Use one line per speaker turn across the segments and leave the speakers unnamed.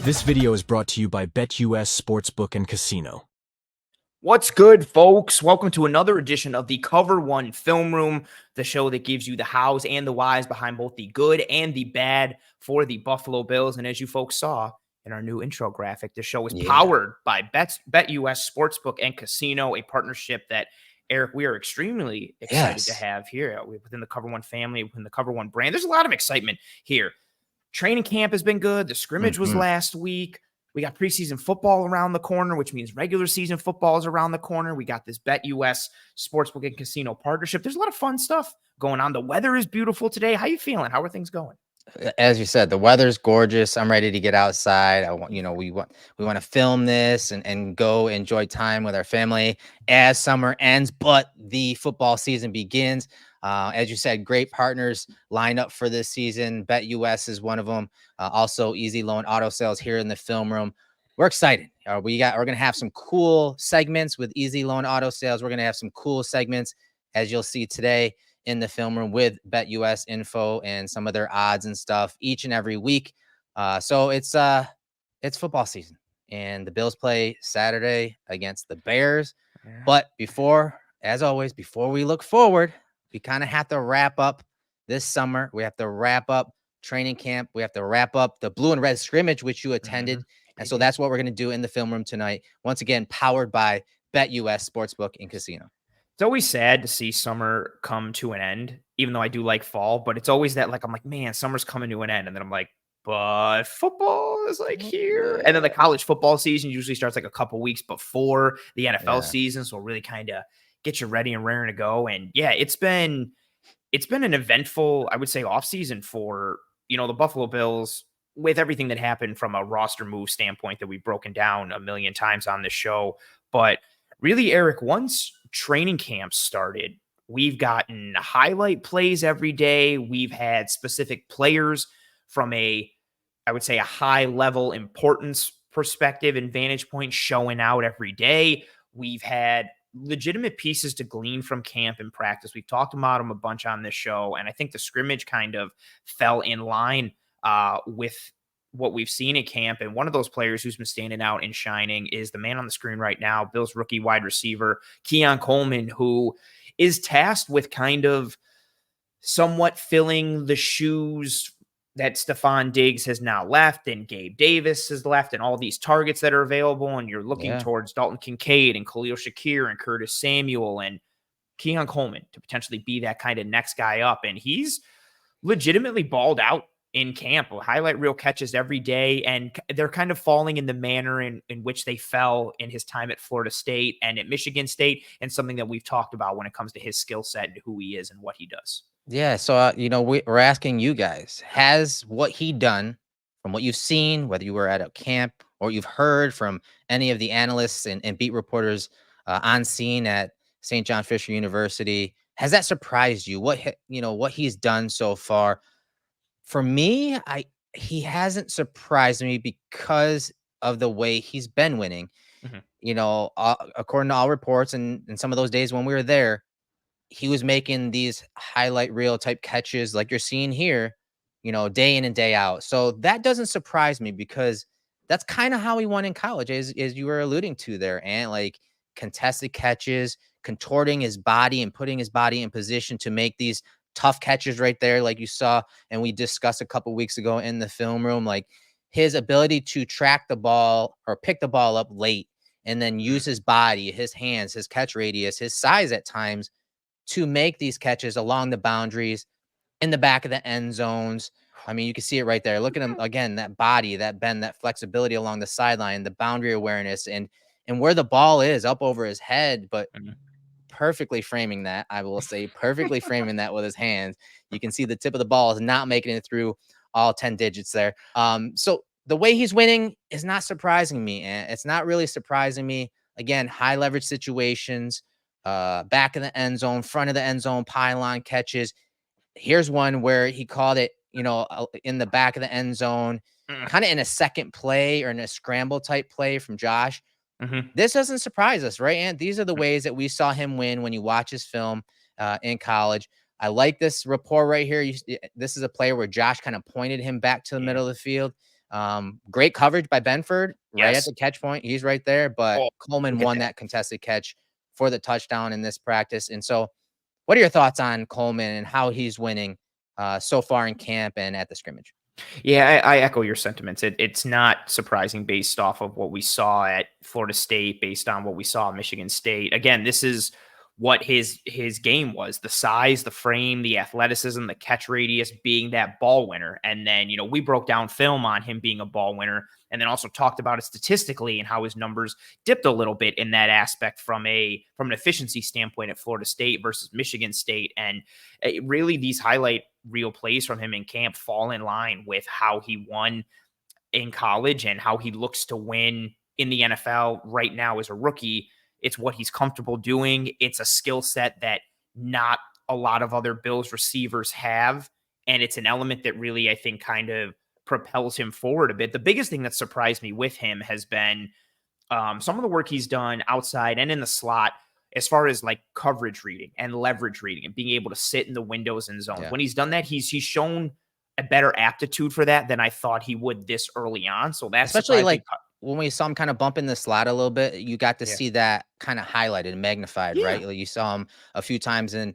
This video is brought to you by BetUS Sportsbook and Casino.
What's good, folks? Welcome to another edition of the Cover One Film Room, the show that gives you the hows and the whys behind both the good and the bad for the Buffalo Bills. And as you folks saw in our new intro graphic, the show is powered by BetUS Sportsbook and Casino, a partnership that, Erik, we are extremely excited to have here within the Cover One family, within the Cover One brand. There's a lot of excitement here. Training camp has been good. The scrimmage was last week. We got preseason football around the corner, which means regular season football is around the corner. We got this BetUS Sportsbook and Casino partnership. There's a lot of fun stuff going on. The weather is beautiful today. How you feeling? How are things going?
As you said, the weather's gorgeous. I'm ready to get outside. We want to film this and go enjoy time with our family as summer ends, but the football season begins. As you said, great partners lined up for this season. BetUS is one of them. Also, Easy Loan Auto Sales here in the film room. We're excited. We're gonna have some cool segments with Easy Loan Auto Sales. We're gonna have some cool segments, as you'll see today in the film room, with BetUS info and some of their odds and stuff each and every week. So it's football season, and the Bills play Saturday against the Bears. Yeah. But as always, before we look forward, we kind of have to wrap up this summer. We have to wrap up training camp. We have to wrap up the blue and red scrimmage, which you attended. And so that's what we're going to do in the film room tonight. Once again, powered by BetUS Sportsbook and Casino.
It's always sad to see summer come to an end, even though I do like fall, but it's always that, I'm like, man, summer's coming to an end. And then I'm like, but football is here. And then the college football season usually starts a couple weeks before the NFL season. So really kind of get you ready and raring to go. And yeah, it's been an eventful, I would say, offseason for, the Buffalo Bills, with everything that happened from a roster move standpoint that we've broken down a million times on this show. But really, Erik, once training camp started, we've gotten highlight plays every day. We've had specific players from I would say, a high level importance perspective and vantage point showing out every day. We've had legitimate pieces to glean from camp and practice. We've talked about them a bunch on this show, and I think the scrimmage kind of fell in line with what we've seen at camp. And one of those players who's been standing out and shining is the man on the screen right now, Bills rookie wide receiver, Keon Coleman, who is tasked with kind of somewhat filling the shoes that Stephon Diggs has now left, and Gabe Davis has left, and all these targets that are available. And you're looking towards Dalton Kincaid and Khalil Shakir and Curtis Samuel and Keon Coleman to potentially be that kind of next guy up. And he's legitimately balled out in camp. We'll highlight real catches every day, and they're kind of falling in the manner in which they fell in his time at Florida State and at Michigan State, and something that we've talked about when it comes to his skill set and who he is and what he does.
Yeah, so, we're asking you guys, has what he done, from what you've seen, whether you were at a camp or you've heard from any of the analysts and beat reporters on scene at St. John Fisher University, has that surprised you? What he's done so far? For me, he hasn't surprised me because of the way he's been winning. According to all reports and some of those days when we were there, he was making these highlight reel type catches like you're seeing here, day in and day out. So that doesn't surprise me, because that's kind of how he won in college, as you were alluding to there. And contested catches, contorting his body and putting his body in position to make these tough catches right there, like you saw. And we discussed a couple weeks ago in the film room, his ability to track the ball or pick the ball up late and then use his body, his hands, his catch radius, his size at times, to make these catches along the boundaries, in the back of the end zones. I mean, you can see it right there. Look at him again, that body, that bend, that flexibility along the sideline, the boundary awareness, and where the ball is up over his head, but perfectly framing that, I will say, perfectly framing that with his hands. You can see the tip of the ball is not making it through all 10 digits there. So the way he's winning is not surprising me. And it's not really surprising me. Again, high leverage situations, back of the end zone, front of the end zone, pylon catches. Here's one where he called it, in the back of the end zone, kind of in a second play or in a scramble type play from Josh. This doesn't surprise us, right? And these are the ways that we saw him win when you watch his film in college. I like this rapport right here. This is a player where Josh kind of pointed him back to the middle of the field. Great coverage by Benford right at
Yes.
the catch point. He's right there, but
Oh,
Coleman
look at
won
that.
that contested catch for the touchdown in this practice. And so what are your thoughts on Coleman and how he's winning so far in camp and at the scrimmage?
Yeah, I echo your sentiments. It's not surprising based off of what we saw at Florida State, based on what we saw at Michigan State. Again, this is what his game was: the size, the frame, the athleticism, the catch radius, being that ball winner. And then, we broke down film on him being a ball winner, and then also talked about it statistically and how his numbers dipped a little bit in that aspect from an efficiency standpoint at Florida State versus Michigan State. And really, these highlight real plays from him in camp fall in line with how he won in college and how he looks to win in the NFL right now as a rookie. It's what he's comfortable doing. It's a skill set that not a lot of other Bills receivers have. And it's an element that really, I think, kind of propels him forward a bit. The biggest thing that surprised me with him has been some of the work he's done outside and in the slot as far as like coverage reading and leverage reading and being able to sit in the windows and zones.
Yeah.
When he's done that, he's shown a better aptitude for that than I thought he would this early on. So that's
Especially
surprising.
like when we saw him kind of bump in the slot a little bit, you got to
Yeah.
see that kind of highlighted and magnified,
Yeah.
right? Like you saw him a few times in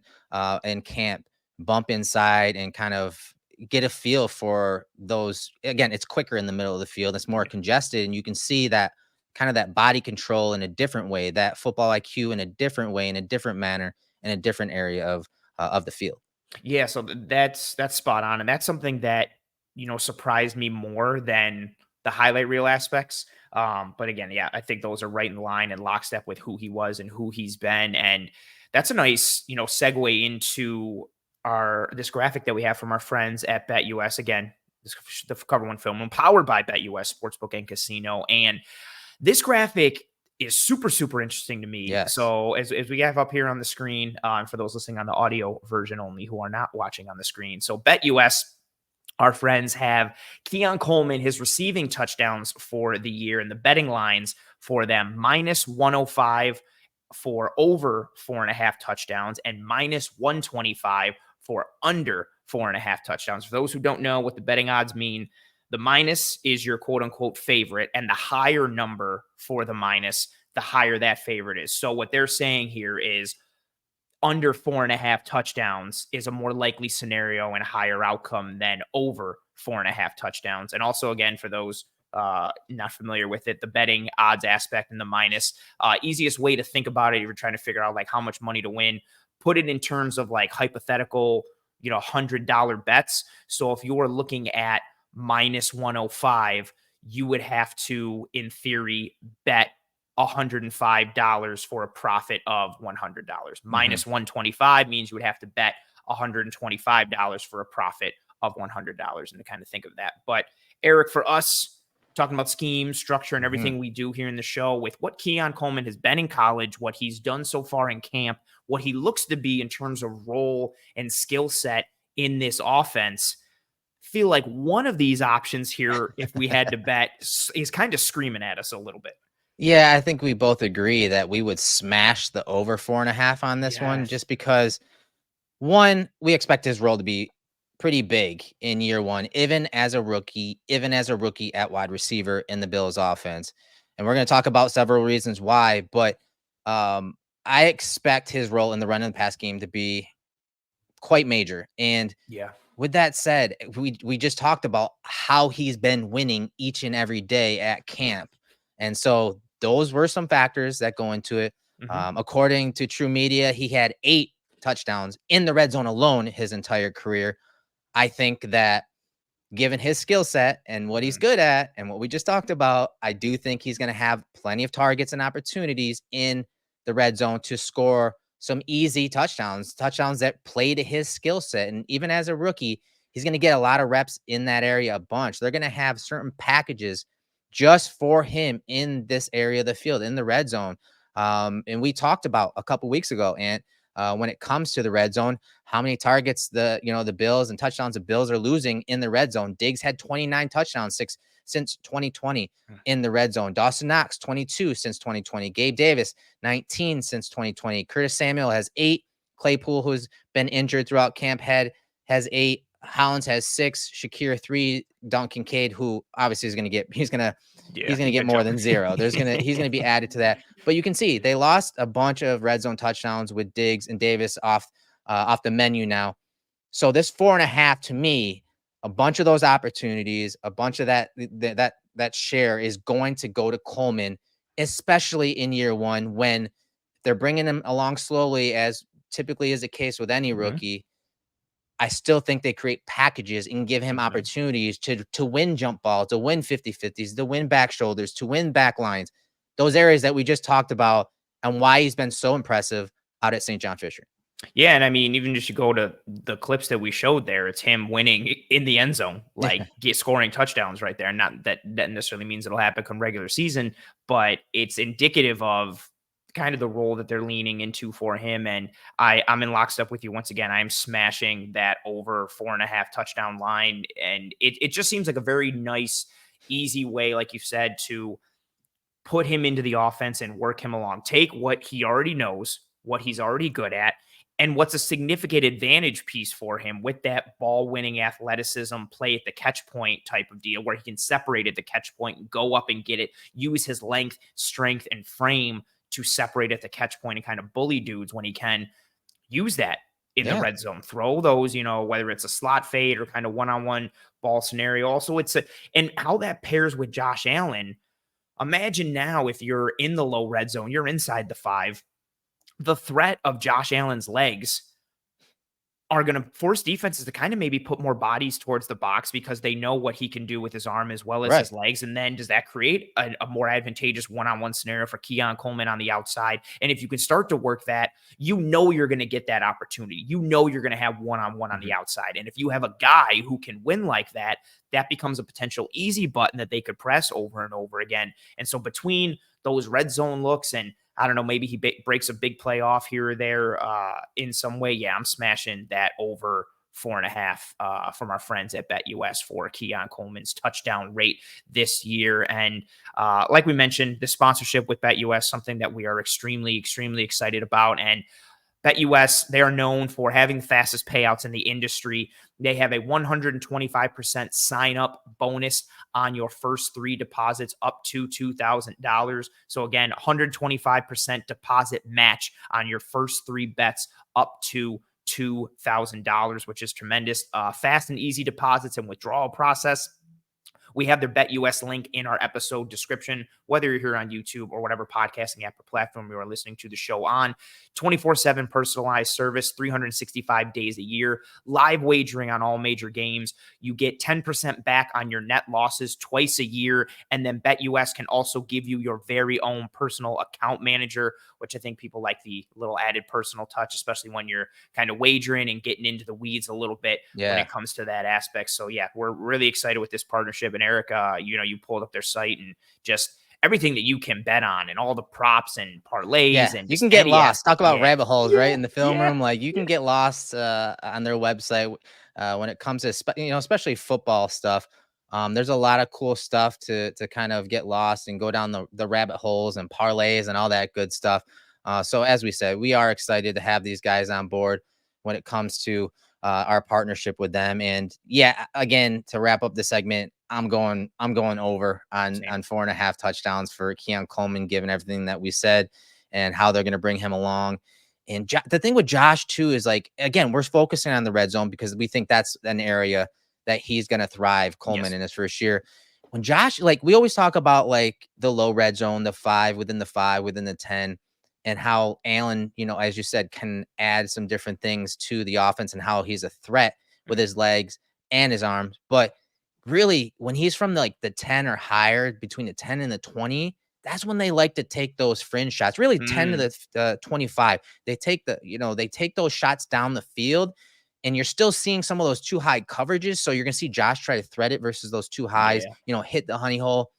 camp, bump inside and kind of get a feel for those. Again, it's quicker in the middle of the field. It's more congested, and you can see that kind of that body control in a different way, that football IQ in a different way, in a different manner, in a different area of the field.
Yeah, so that's spot on, and that's something that surprised me more than the highlight reel aspects. But again, yeah, I think those are right in line and lockstep with who he was and who he's been, and that's a nice segue into this graphic that we have from our friends at BetUS. Again, the Cover One Film, powered by BetUS Sportsbook and Casino, and this graphic is super, super interesting to me.
Yes.
So as we have up here on the screen, for those listening on the audio version only who are not watching on the screen. So BetUS, our friends, have Keon Coleman, his receiving touchdowns for the year, and the betting lines for them minus 105 for over 4.5 touchdowns and minus 125 for under 4.5 touchdowns. For those who don't know what the betting odds mean, the minus is your quote unquote favorite, and the higher number for the minus, the higher that favorite is. So what they're saying here is under 4.5 touchdowns is a more likely scenario and higher outcome than over 4.5 touchdowns. And also, again, for those not familiar with it, the betting odds aspect and the minus, easiest way to think about it, if you're trying to figure out like how much money to win, put it in terms of like hypothetical, $100 bets. So if you're looking at minus 105, you would have to, in theory, bet $105 for a profit of $100. Minus 125 means you would have to bet $125 for a profit of $100, and to kind of think of that. But Erik, for us, talking about scheme, structure, and everything we do here in the show, with what Keon Coleman has been in college, what he's done so far in camp, what he looks to be in terms of role and skill set in this offense, feel like one of these options here, if we had to bet, is kind of screaming at us a little bit.
Yeah, I think we both agree that we would smash the over 4.5 on this one,
Yes.
just because one, we expect his role to be pretty big in year one, even as a rookie at wide receiver in the Bills offense. And we're going to talk about several reasons why, but I expect his role in the run and pass game to be quite major. And
Yeah.
with that said, we just talked about how he's been winning each and every day at camp. And so those were some factors that go into it. According to True Media, he had 8 touchdowns in the red zone alone his entire career. I think that given his skill set and what he's good at and what we just talked about, I do think he's going to have plenty of targets and opportunities in the red zone to score some easy touchdowns that play to his skill set. And even as a rookie, he's going to get a lot of reps in that area a bunch. They're going to have certain packages just for him in this area of the field, in the red zone. And we talked about a couple weeks ago, and when it comes to the red zone, how many targets the Bills and touchdowns the Bills are losing in the red zone. Diggs had 29 touchdowns since 2020 in the red zone. Dawson Knox, 22 since 2020. Gabe Davis, 19 since 2020. Curtis Samuel has 8. Claypool, who's been injured throughout camp, has 8. Hollins has 6, Shakir 3, Kincaid, who obviously is going to get, he's going to get more than 0. He's going to be added to that. But you can see they lost a bunch of red zone touchdowns with Diggs and Davis off the menu now. So this 4.5 to me, a bunch of those opportunities, a bunch of that share is going to go to Coleman, especially in year one when they're bringing him along slowly, as typically is the case with any rookie. I still think they create packages and give him opportunities to win jump balls, to win 50-50s, to win back shoulders, to win back lines. Those areas that we just talked about and why he's been so impressive out at St. John Fisher.
Yeah, and I mean, even just you go to the clips that we showed there, it's him winning in the end zone, like scoring touchdowns right there. Not that necessarily means it'll happen come regular season, but it's indicative of kind of the role that they're leaning into for him. And I'm in lockstep with you once again. I'm smashing that over 4.5 touchdown line, and it just seems like a very nice, easy way, like you said, to put him into the offense and work him along. Take what he already knows, what he's already good at, and what's a significant advantage piece for him with that ball-winning athleticism, play at the catch point type of deal where he can separate at the catch point and go up and get it, use his length, strength, and frame to separate at the catch point and kind of bully dudes when he can. Use that in the red zone. Throw those, whether it's a slot fade or kind of one-on-one ball scenario. Also, and how that pairs with Josh Allen. Imagine now if you're in the low red zone, you're inside the 5, the threat of Josh Allen's legs are going to force defenses to kind of maybe put more bodies towards the box because they know what he can do with his arm as well as his legs. And then does that create a more advantageous one-on-one scenario for Keon Coleman on the outside? And if you can start to work that, you're going to get that opportunity. You're going to have one-on-one on the outside. And if you have a guy who can win like that, that becomes a potential easy button that they could press over and over again. And so between those red zone looks and I don't know, maybe he breaks a big play off here or there in some way. Yeah, I'm smashing that over 4.5 from our friends at BetUS for Keon Coleman's touchdown rate this year. And like we mentioned, the sponsorship with BetUS, something that we are extremely, extremely excited about. And BetUS, they are known for having the fastest payouts in the industry. They have a 125% sign-up bonus on your first 3 deposits up to $2,000. So again, 125% deposit match on your first 3 bets up to $2,000, which is tremendous. Fast and easy deposits and withdrawal process. We have their BetUS link in our episode description, whether you're here on YouTube or whatever podcasting app or platform you are listening to the show on. 24/7 personalized service, 365 days a year, live wagering on all major games. You get 10% back on your net losses twice a year. And then BetUS can also give you your very own personal account manager, which I think people like the little added personal touch, especially when you're kind of wagering and getting into the weeds a little bit when it comes to that aspect. So yeah, we're really excited with this partnership. And Erik, you pulled up their site and just everything that you can bet on and all the props and parlays and
you can get lost. Talk about rabbit holes, right? In the film room, like you can get lost on their website when it comes to especially football stuff. There's a lot of cool stuff to kind of get lost and go down the rabbit holes and parlays and all that good stuff. So as we said, we are excited to have these guys on board when it comes to our partnership with them. And yeah, again, to wrap up the segment, I'm going over on 4.5 touchdowns for Keon Coleman, given everything that we said and how they're going to bring him along. And the thing with Josh too is, like, again, we're focusing on the red zone because we think that's an area that he's going to thrive, Coleman, in his first year. When Josh, like, we always talk about like the low red zone, the 5 within the 5 within the 10, and how Allen, as you said, can add some different things to the offense and how he's a threat with his legs and his arms. But really, when he's from the 10 or higher, between the 10 and the 20, that's when they like to take those fringe shots. Really, 10 to the 25. They take those shots down the field, and you're still seeing some of those too high coverages. So you're gonna see Josh try to thread it versus those too highs. Hit the honey hole.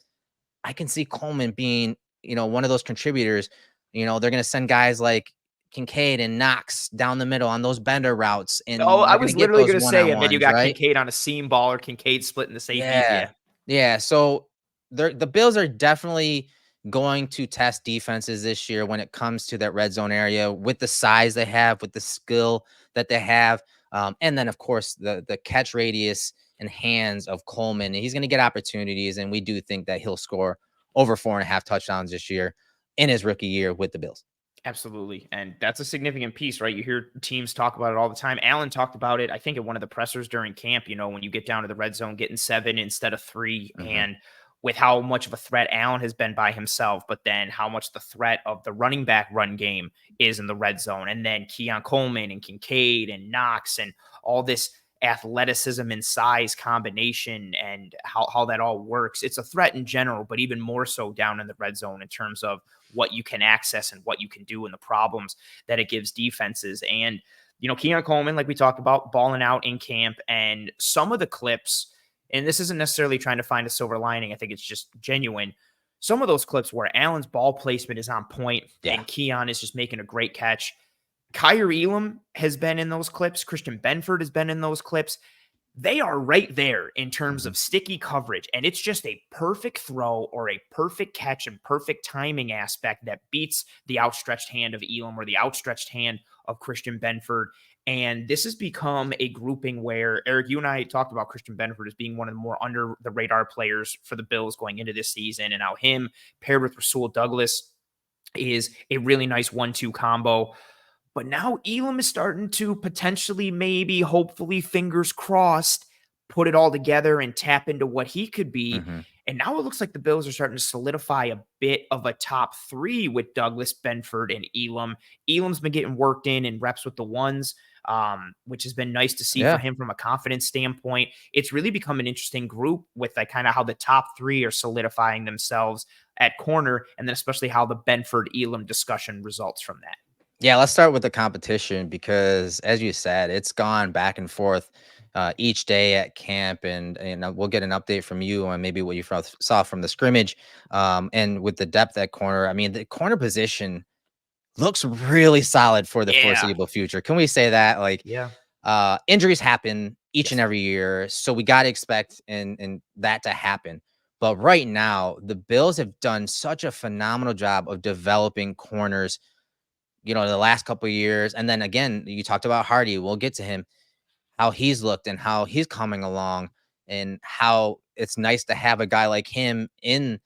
I can see Coleman being, one of those contributors. They're gonna send guys like Kincaid and Knox down the middle on those bender routes. And
I was literally going to say, and then you got Kincaid on a seam ball or Kincaid splitting the safeties.
Yeah. So the Bills are definitely going to test defenses this year when it comes to that red zone area with the size they have, with the skill that they have. And then, of course, the catch radius and hands of Coleman. He's going to get opportunities, and we do think that he'll score over 4.5 touchdowns this year in his rookie year with the Bills.
Absolutely. And that's a significant piece, right? You hear teams talk about it all the time. Allen talked about it, I think, at one of the pressers during camp, when you get down to the red zone, getting 7 instead of 3.
Mm-hmm.
And with how much of a threat Allen has been by himself, but then how much the threat of the running back run game is in the red zone. And then Keon Coleman and Kincaid and Knox and all this athleticism and size combination and how that all works. It's a threat in general, but even more so down in the red zone in terms of what you can access and what you can do and the problems that it gives defenses. And, Keon Coleman, like we talked about, balling out in camp, and some of the clips, and this isn't necessarily trying to find a silver lining, I think it's just genuine. Some of those clips where Allen's ball placement is on point and Keon is just making a great catch. Elam has been in those clips. Christian Benford has been in those clips. They are right there in terms of sticky coverage, and it's just a perfect throw or a perfect catch and perfect timing aspect that beats the outstretched hand of Elam or the outstretched hand of Christian Benford. And this has become a grouping where, Erik, you and I talked about Christian Benford as being one of the more under the radar players for the Bills going into this season, and how him paired with Rasul Douglas is a really nice 1-2 combo. But now Elam is starting to potentially, maybe, hopefully, fingers crossed, put it all together and tap into what he could be.
Mm-hmm.
And now it looks like the Bills are starting to solidify a bit of a top 3 with Douglas, Benford, and Elam. Elam's been getting worked in reps with the ones, which has been nice to see for him from a confidence standpoint. It's really become an interesting group with kind of how the top 3 are solidifying themselves at corner, and then especially how the Benford-Elam discussion results from that.
Yeah, let's start with the competition because, as you said, it's gone back and forth each day at camp, and we'll get an update from you on maybe what you saw from the scrimmage. And with the depth at corner, I mean, the corner position looks really solid for the foreseeable future. Can we say that? Injuries happen each and every year, so we got to expect and that to happen. But right now, the Bills have done such a phenomenal job of developing corners, the last couple of years. And then again, you talked about Hardy. We'll get to him, how he's looked and how he's coming along, and how it's nice to have a guy like him in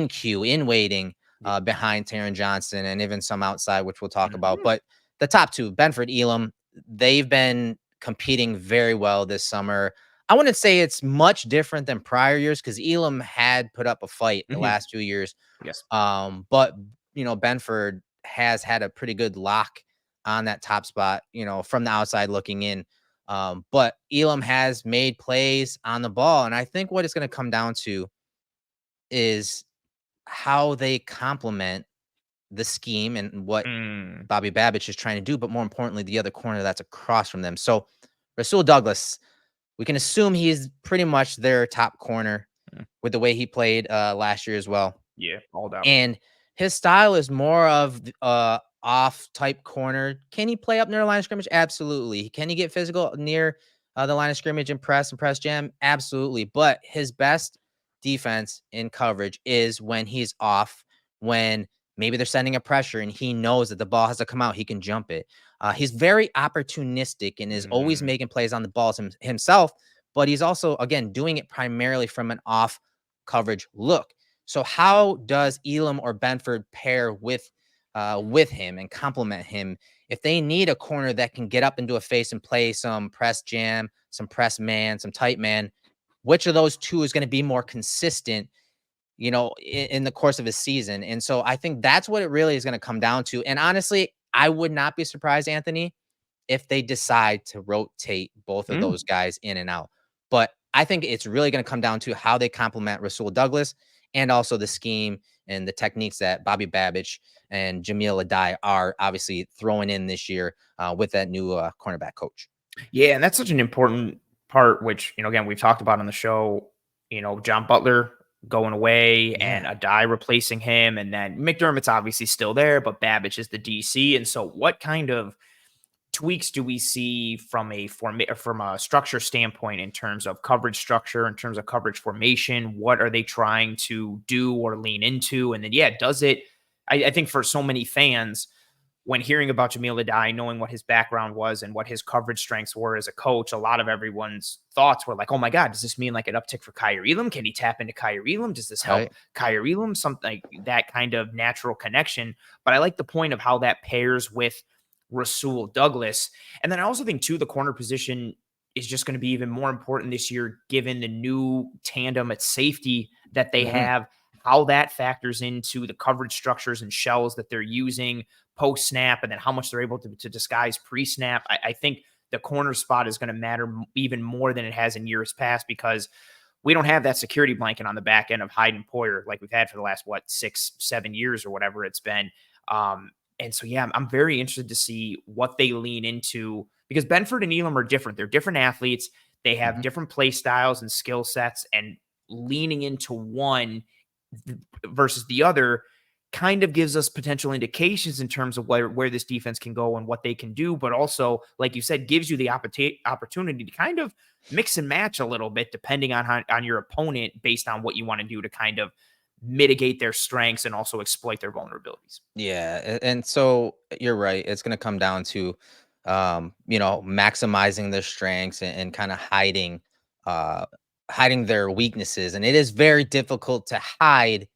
queue, in waiting behind Taron Johnson and even some outside, which we'll talk about. But the top 2, Benford, Elam, they've been competing very well this summer. I wouldn't say it's much different than prior years because Elam had put up a fight the last 2 years.
Yes.
But Benford has had a pretty good lock on that top spot, from the outside looking in. But Elam has made plays on the ball. And I think what it's going to come down to is how they complement the scheme and what Bobby Babich is trying to do, but more importantly, the other corner that's across from them. So Rasul Douglas, we can assume he's pretty much their top corner with the way he played last year as well.
Yeah, all down.
And his style is more of off type corner. Can he play up near the line of scrimmage? Absolutely. Can he get physical near the line of scrimmage and press jam? Absolutely. But his best defense in coverage is when he's off, when maybe they're sending a pressure and he knows that the ball has to come out. He can jump it. He's very opportunistic and is always making plays on the balls himself, but he's also, again, doing it primarily from an off coverage look. So how does Elam or Benford pair with him and complement him if they need a corner that can get up into a face and play some press jam, some press man, some tight man? Which of those 2 is going to be more consistent, in the course of his season? And so I think that's what it really is going to come down to. And honestly, I would not be surprised, Anthony, if they decide to rotate both of those guys in and out. But I think it's really going to come down to how they complement Rasul Douglas and also the scheme and the techniques that Bobby Babich and Jamil Adai are obviously throwing in this year with that new cornerback coach.
Yeah, and that's such an important part, which, again, we've talked about on the show, John Butler going away and Adai replacing him. And then McDermott's obviously still there, but Babich is the DC. And so what kind of tweaks do we see from a structure standpoint in terms of coverage structure, in terms of coverage formation? What are they trying to do or lean into? And then, does it, I think for so many fans, when hearing about Jamil Adai, knowing what his background was and what his coverage strengths were as a coach, a lot of everyone's thoughts were like, oh my God, does this mean like an uptick for Kyer Elam? Can he tap into Kyer Elam? Does this help
Right.
Kyer Elam? Something like that kind of natural connection. But I like the point of how that pairs with Rasul Douglas. And then I also think, too, the corner position is just going to be even more important this year, given the new tandem at safety that they have, how that factors into the coverage structures and shells that they're using post snap, and then how much they're able to disguise pre snap. I think the corner spot is going to matter even more than it has in years past, because we don't have that security blanket on the back end of Hyde and Poyer like we've had for the last, 6-7 years or whatever it's been. And so, yeah, I'm very interested to see what they lean into, because Benford and Elam are different. They're different athletes. They have different play styles and skill sets, and leaning into one versus the other kind of gives us potential indications in terms of where this defense can go and what they can do. But also, like you said, gives you the opportunity to kind of mix and match a little bit depending on your opponent, based on what you want to do to kind of mitigate their strengths and also exploit their vulnerabilities.
Yeah, and so you're right. It's going to come down to, maximizing their strengths and kind of uh, hiding their weaknesses. And it is very difficult to hide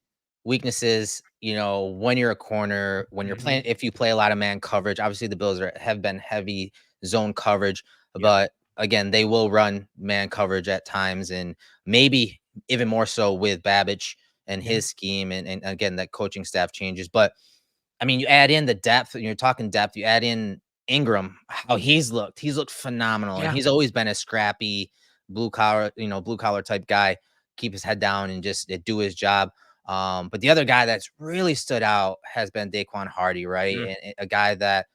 weaknesses. When you're a corner, when you're playing, if you play a lot of man coverage. Obviously, the Bills have been heavy zone coverage,
Yeah.
but again, they will run man coverage at times, and maybe even more so with Babbage and
Yeah.
his scheme, and again, that coaching staff changes. But I mean, you add in the depth, and you're talking depth, you add in Ingram, how he's looked. He's looked phenomenal. And
Yeah.
he's always been a scrappy blue collar type guy, keep his head down and just do his job. But the other guy that's really stood out has been Daquan Hardy, right?
Mm.
And a guy that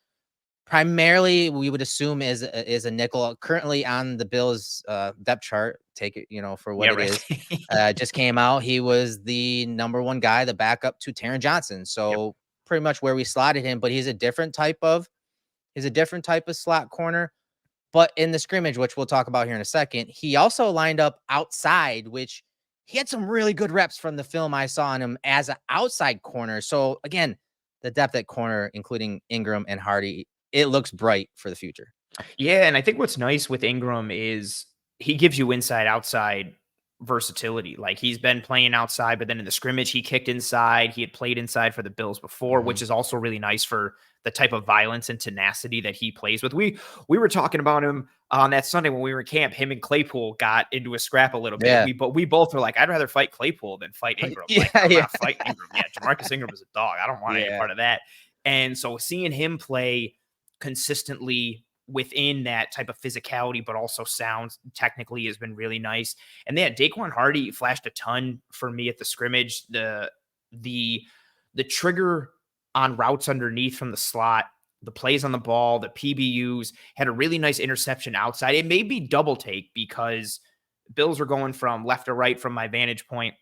primarily we would assume is a nickel, currently on the Bills depth chart. Take it, for what
Yeah,
it
right.
is. Just came out. He was the number one guy, the backup to Taron Johnson.
Yep.
So pretty much where we slotted him, but he's a different type of slot corner. But in the scrimmage, which we'll talk about here in a second, he also lined up outside, which he had some really good reps from the film I saw on him as an outside corner. So again, the depth at corner, including Ingram and Hardy, it looks bright for the future.
Yeah, and I think what's nice with Ingram is he gives you inside outside versatility. Like, he's been playing outside, but then in the scrimmage he kicked inside. He had played inside for the Bills before, which is also really nice for the type of violence and tenacity that he plays with. We were talking about him on that Sunday when we were in camp. Him and Claypool got into a scrap a little bit.
Yeah.
We both were like, I'd rather fight Claypool than fight Ingram.
Yeah,
Like, I'm
yeah.
not fighting Ingram. Yeah, Jamarcus Ingram is a dog. I don't want any
Yeah.
part of that. And so seeing him play consistently within that type of physicality, but also sounds technically, has been really nice. And then Daquan Hardy flashed a ton for me at the scrimmage. The trigger on routes underneath from the slot, the plays on the ball, the PBUs, had a really nice interception outside. It may be double take because Bills were going from left to right from my vantage point,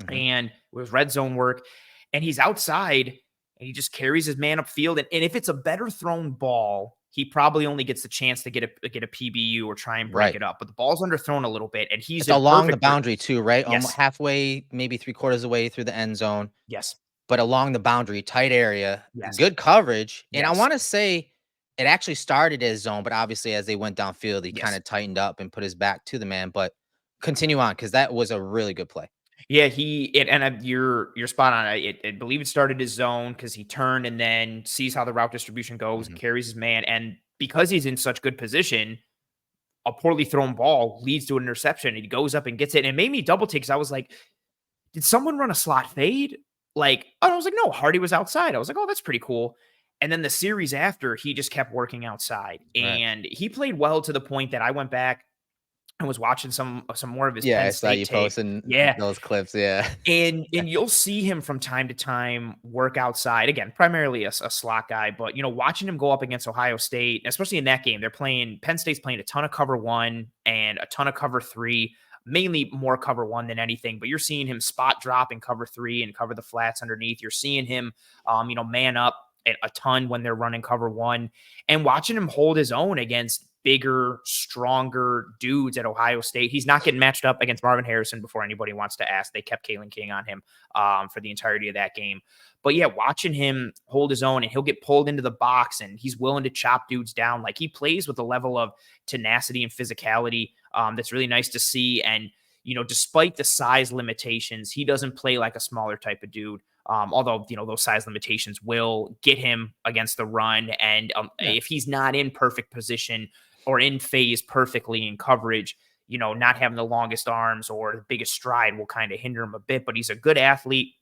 and it was red zone work, and he's outside and he just carries his man upfield. And if it's a better thrown ball, he probably only gets the chance to get a PBU or try and break it up. But the ball's underthrown a little bit, and he's
It's along the boundary too, right? Almost halfway, maybe 3/4 of the way through the end zone.
Yes.
But along the boundary, tight area,
Yes.
good coverage. And I
Yes.
want to say it actually started as zone, but obviously as they went downfield, he kind of tightened up and put his back to the man. But continue on, because that was a really good play.
Yeah, you're spot on. I believe it started his zone because he turned and then sees how the route distribution goes, carries his man, and because he's in such good position, a poorly thrown ball leads to an interception. And he goes up and gets it, and it made me double take because I was like, "Did someone run a slot fade?" Like, I was like, "No, Hardy was outside." I was like, "Oh, that's pretty cool." And then the series after, he just kept working outside, and he played well to the point that I went back and was watching some more of his
Yeah,
Penn
I saw
State
you
tape.
posting
Yeah.
those clips. Yeah.
And you'll see him from time to time work outside. Again, primarily a slot guy, but watching him go up against Ohio State, especially in that game, Penn State's playing a ton of cover 1 and a ton of cover 3, mainly more cover 1 than anything. But you're seeing him spot drop in cover 3 and cover the flats underneath. You're seeing him, man up a ton when they're running cover 1, and watching him hold his own against bigger, stronger dudes at Ohio State. He's not getting matched up against Marvin Harrison before anybody wants to ask. They kept Kalen King on him for the entirety of that game. But yeah, watching him hold his own, and he'll get pulled into the box and he's willing to chop dudes down. Like, he plays with a level of tenacity and physicality that's really nice to see. And, you know, despite the size limitations, he doesn't play like a smaller type of dude. Although, you know, those size limitations will get him against the run. And if he's not in perfect position or in phase perfectly in coverage, you know, not having the longest arms or the biggest stride will kind of hinder him a bit. But he's a good athlete,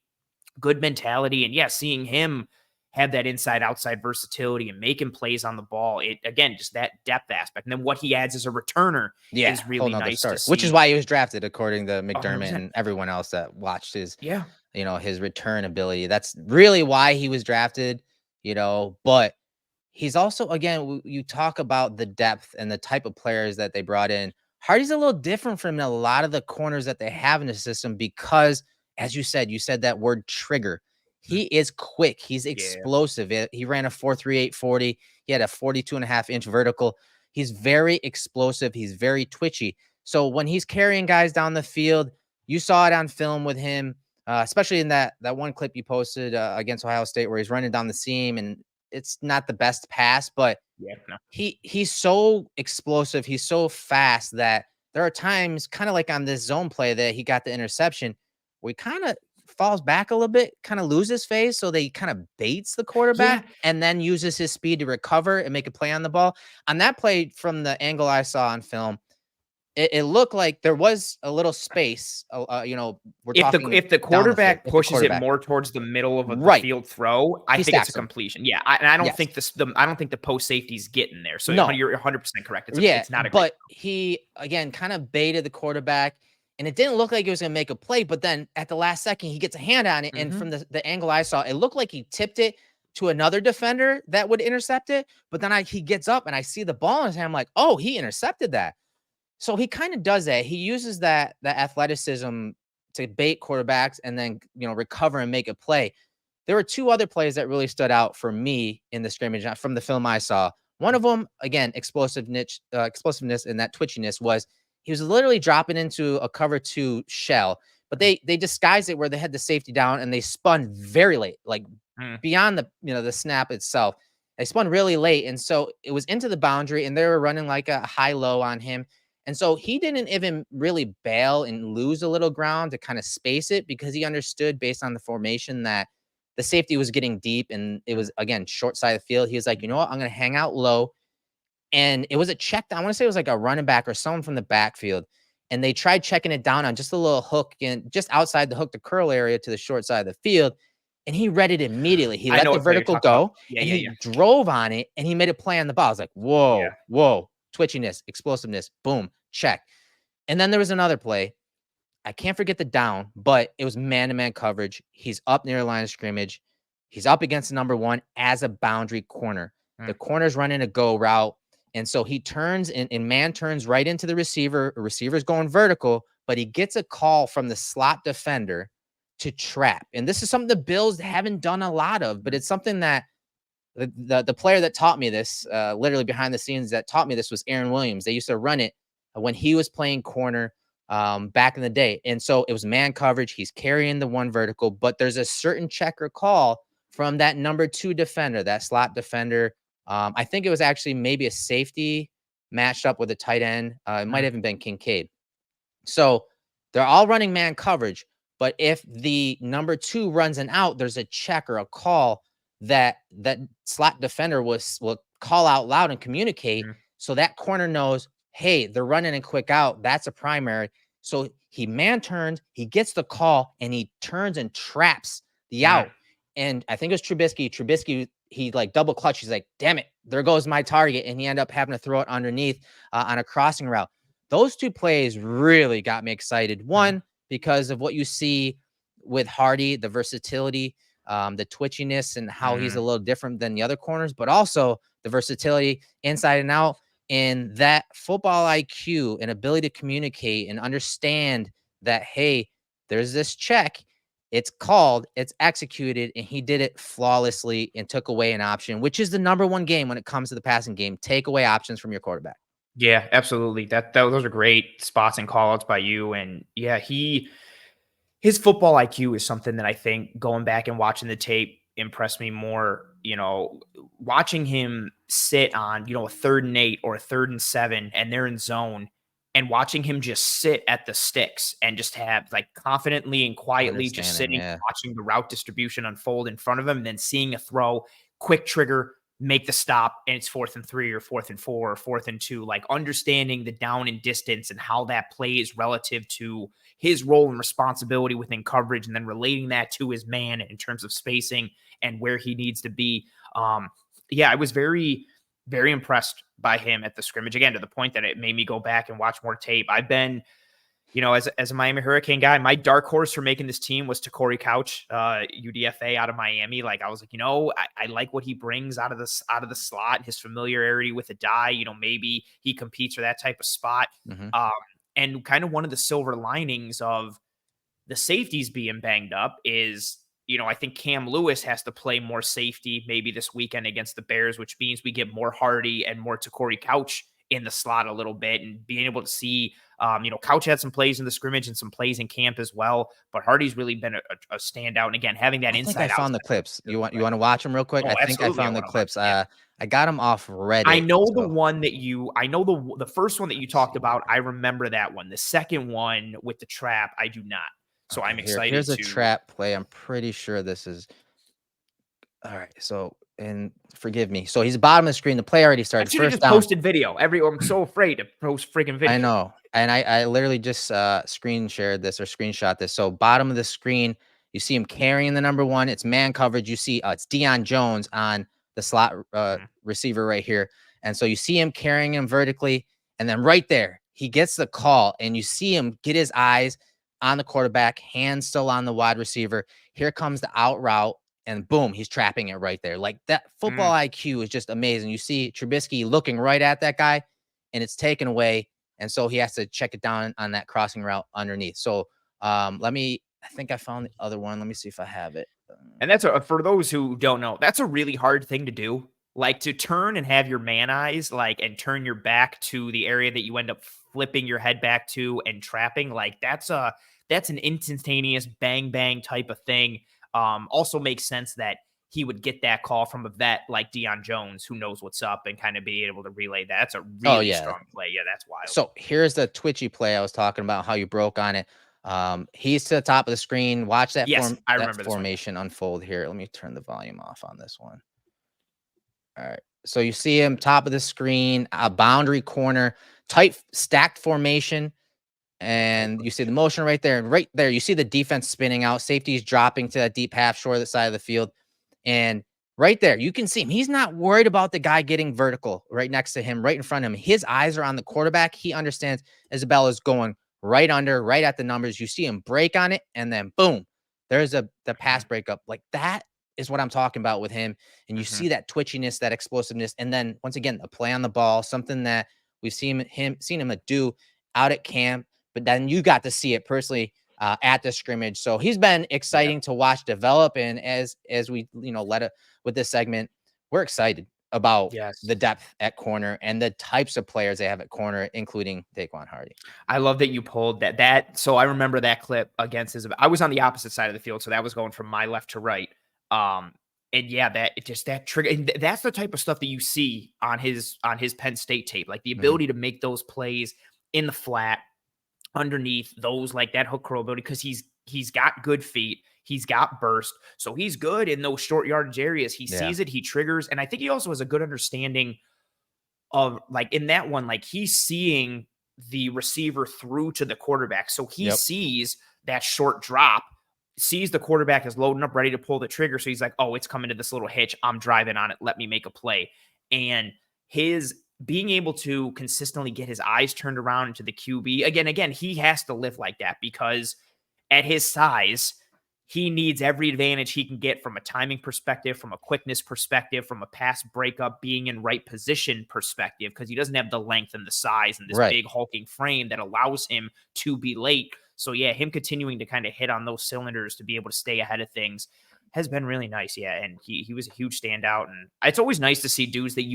good mentality. And yeah, seeing him have that inside-outside versatility and making plays on the ball, it, again, just that depth aspect. And then what he adds as a returner is really nice to see.
Which is why he was drafted, according to McDermott
100%.
and everyone else that watched his,
Yeah.
you know, his return ability. That's really why he was drafted, you know. But he's also, again, you talk about the depth and the type of players that they brought in. Hardy's a little different from a lot of the corners that they have in the system because, as you said that word trigger. He is quick. He's explosive. He ran a 4.38 40. He had a 42.5-inch vertical. He's very explosive. He's very twitchy. So when he's carrying guys down the field, you saw it on film with him, especially in that one clip you posted against Ohio State where he's running down the seam, and it's not the best pass, but he's so explosive. He's so fast that there are times, kind of like on this zone play that he got the interception, where he kind of falls back a little bit, kind of loses phase, so they kind of baits the quarterback and then uses his speed to recover and make a play on the ball. On that play, from the angle I saw on film, it looked like there was a little space. You know,
if the quarterback pushes it more towards the middle of a field throw, I think it's a completion. Yeah, I don't think I don't think the post safety's getting there. So no, you're 100% correct. It's not a
but he, again, kind of baited the quarterback, and it didn't look like he was going to make a play. But then at the last second, he gets a hand on it, and from the angle I saw, it looked like he tipped it to another defender that would intercept it. But then he gets up, and I see the ball in his hand. I'm like, oh, he intercepted that. So he kind of does that. He uses that athleticism to bait quarterbacks and then, you know, recover and make a play. There were two other plays that really stood out for me in the scrimmage from the film I saw. One of them, again, explosiveness and that twitchiness, was he was literally dropping into a cover 2 shell, but they disguised it where they had the safety down and they spun very late, like beyond the snap itself. They spun really late, and so it was into the boundary, and they were running like a high-low on him. And so he didn't even really bail and lose a little ground to kind of space it, because he understood, based on the formation, that the safety was getting deep and it was, again, short side of the field. He was like, you know what, I'm going to hang out low. And it was a check. I want to say it was like a running back or someone from the backfield. And they tried checking it down on just a little hook and just outside the hook to curl area to the short side of the field. And he read it immediately. He let the vertical go and he drove on it and he made a play on the ball. I was like, whoa, twitchiness, explosiveness, boom, check. And then there was another play. I can't forget the down, but it was man-to-man coverage. He's up near the line of scrimmage. He's up against number 1 as a boundary corner. The corner's running a go route. And so he turns and man turns right into the receiver. The receiver's going vertical, but he gets a call from the slot defender to trap. And this is something the Bills haven't done a lot of, but it's something that the player that taught me this, literally behind the scenes that taught me this, was Aaron Williams. They used to run it when he was playing corner back in the day. And so it was man coverage. He's carrying the one vertical, but there's a certain checker call from that number 2 defender, that slot defender. I think it was actually maybe a safety matched up with a tight end. It might have even been Kincaid. So they're all running man coverage, but if the number 2 runs an out, there's a check or a call that slot defender will call out loud and communicate. So that corner knows, hey, they're running a quick out. That's a primary. So he man turns, he gets the call, and he turns and traps the out. And I think it was Trubisky, he like double clutch. He's like, damn it, there goes my target. And he ended up having to throw it underneath on a crossing route. Those 2 plays really got me excited. One, because of what you see with Hardy, the versatility, the twitchiness, and how he's a little different than the other corners, but also the versatility inside and out, and that football IQ and ability to communicate and understand that, hey, there's this check, it's called, it's executed, and he did it flawlessly and took away an option, which is the number 1 game when it comes to the passing game. Take away options from your quarterback.
Yeah, absolutely. Those are great spots and call outs by you. And yeah, his football IQ is something that I think going back and watching the tape impressed me more. Watching him sit on, a 3rd and 8 or a 3rd and 7 and they're in zone and watching him just sit at the sticks and just have like confidently and quietly just
Understanding,
sitting,
yeah.
watching the route distribution unfold in front of him and then seeing a throw, quick trigger, make the stop, and it's 4th and 3 or 4th and 4 or 4th and 2, like understanding the down and distance and how that plays relative to his role and responsibility within coverage and then relating that to his man in terms of spacing and where he needs to be. Yeah, I was very, very impressed by him at the scrimmage again, to the point that it made me go back and watch more tape. I've been, as a Miami Hurricane guy, my dark horse for making this team was Corey Couch, UDFA out of Miami. Like I was like, I like what he brings out of the slot, his familiarity with the die. Maybe he competes for that type of spot.
Hmm.
Um, and kind of one of the silver linings of the safeties being banged up is, I think Cam Lewis has to play more safety maybe this weekend against the Bears, which means we get more Hardy and more Corey Couch in the slot a little bit and being able to see, Couch had some plays in the scrimmage and some plays in camp as well, but Hardy's really been a standout. And again, having that
I think I
inside
found the
outside.
clips. You want to watch them real quick?
Oh,
I think I
absolutely. I
found the
want to watch
clips.
it. Yeah.
I got them off
I
Reddit.
know the
So
one that I know the first one that you
let's see
talked about.
here.
I remember that one. The second one with the trap, I do not. So
Okay,
I'm excited
here's a
to.
trap play. I'm pretty sure this is all right. So, and forgive me. So he's bottom of the screen. The play already
I
started.
should have
First
just
down.
posted video. I'm so afraid to post freaking
I
video.
know. And I literally just screen shared this or screenshot this. So bottom of the screen, you see him carrying the number 1. It's man coverage. You see it's Deion Jones on the slot
Mhm.
receiver right here. And so you see him carrying him vertically. And then right there, he gets the call and you see him get his eyes on the quarterback, hands still on the wide receiver. Here comes the out route. And boom, he's trapping it right there. Like that football
Mm.
IQ is just amazing. You see Trubisky looking right at that guy, and it's taken away. And so he has to check it down on that crossing route underneath. So I think I found the other one. Let me see if I have it.
And for those who don't know, that's a really hard thing to do. Like to turn and have your man eyes, like, and turn your back to the area that you end up flipping your head back to and trapping. Like that's an instantaneous bang bang type of thing. Also makes sense that he would get that call from a vet like Deion Jones, who knows what's up and kind of be able to relay that. That's a
Oh,
really
yeah.
strong play. Yeah, that's wild.
So here's the twitchy play I was talking about, how you broke on it. He's to the top of the screen. Watch that
Yes, I
that
remember this one.
formation unfold here. Let me turn the volume off on this one. All right. So you see him top of the screen, a boundary corner, tight stacked formation. And you see the motion right there. And right there, you see the defense spinning out. Safety's dropping to that deep half shore, the side of the field. And right there, you can see him. He's not worried about the guy getting vertical right next to him, right in front of him. His eyes are on the quarterback. He understands Isabella's going right under, right at the numbers. You see him break on it, and then boom, there's the pass breakup. Like that is what I'm talking about with him. And you
Mm-hmm.
see that twitchiness, that explosiveness. And then once again, the play on the ball, something that we've seen him do out at camp, but then you got to see it personally at the scrimmage. So he's been
Yeah.
exciting to watch develop. And as we let it with this segment, we're excited about
Yes.
the depth at corner and the types of players they have at corner, including Daquan Hardy.
I love that you pulled that. So I remember that clip against I was on the opposite side of the field, so that was going from my left to right. And yeah, that trigger, and that's the type of stuff that you see on his Penn State tape, like the
Mhm.
ability to make those plays in the flat, underneath those, like that hook curl ability, because he's got good feet, he's got burst, so he's good in those short yardage areas. He
Yeah.
sees it, he triggers, and I think he also has a good understanding of, like, in that one, like he's seeing the receiver through to the quarterback. So he
Yep.
sees that short drop, sees the quarterback is loading up, ready to pull the trigger. So he's like, oh, it's coming to this little hitch. I'm driving on it. Let me make a play. And his being able to consistently get his eyes turned around into the QB again, he has to live like that because at his size, he needs every advantage he can get from a timing perspective, from a quickness perspective, from a pass breakup, being in right position perspective, because he doesn't have the length and the size and this
Right.
big hulking frame that allows him to be late. So yeah, him continuing to kind of hit on those cylinders to be able to stay ahead of things has been really nice. Yeah, and he was a huge standout, and it's always nice to see dudes that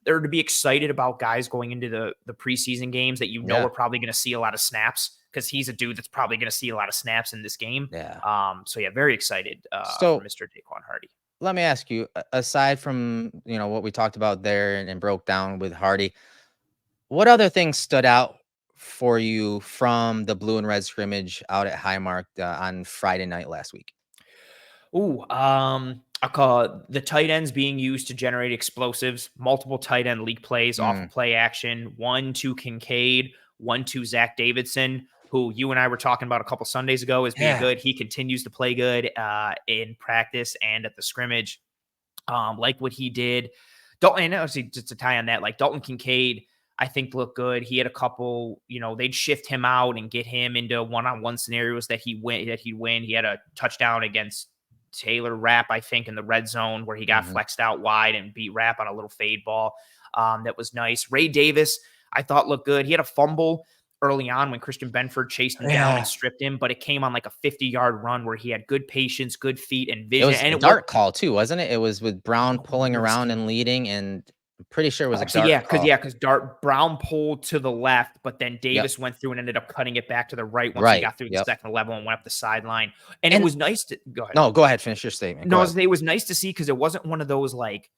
or to be excited about guys going into the preseason games that
Yeah.
are probably going to see a lot of snaps, because he's a dude that's probably going to see a lot of snaps in this game.
Yeah.
So yeah, very excited for
So
Mr. Daquan Hardy.
let me ask you, aside from what we talked about there and broke down with Hardy, what other things stood out for you from the blue and red scrimmage out at Highmark on Friday night last week?
Ooh, I call the tight ends being used to generate explosives, multiple tight end leak plays off of play action, 1 to Kincaid, 1 to Zach Davidson, who you and I were talking about a couple Sundays ago as being
Yeah.
good. He continues to play good in practice and at the scrimmage. Like what he did. Dalton, and obviously just to tie on that, like Dalton Kincaid, I think looked good. He had a couple, they'd shift him out and get him into one-on-one scenarios that he'd win. He had a touchdown against Taylor Rapp, I think, in the red zone where he got flexed out wide and beat Rapp on a little fade ball. That was nice. Ray Davis, I thought looked good. He had a fumble early on when Christian Benford chased him down and stripped him, but it came on like a 50-yard run where he had good patience, good feet, and vision.
It was
and
a dart call too, wasn't it? It was with Brown pulling around and leading, and I'm pretty sure it was a dart call.
Because Brown pulled to the left, but then Davis went through and ended up cutting it back to the right once he got through the second level and went up the sideline. And it was nice to go ahead.
No, go ahead. Finish your statement.
No, it was nice to see because it wasn't one of those like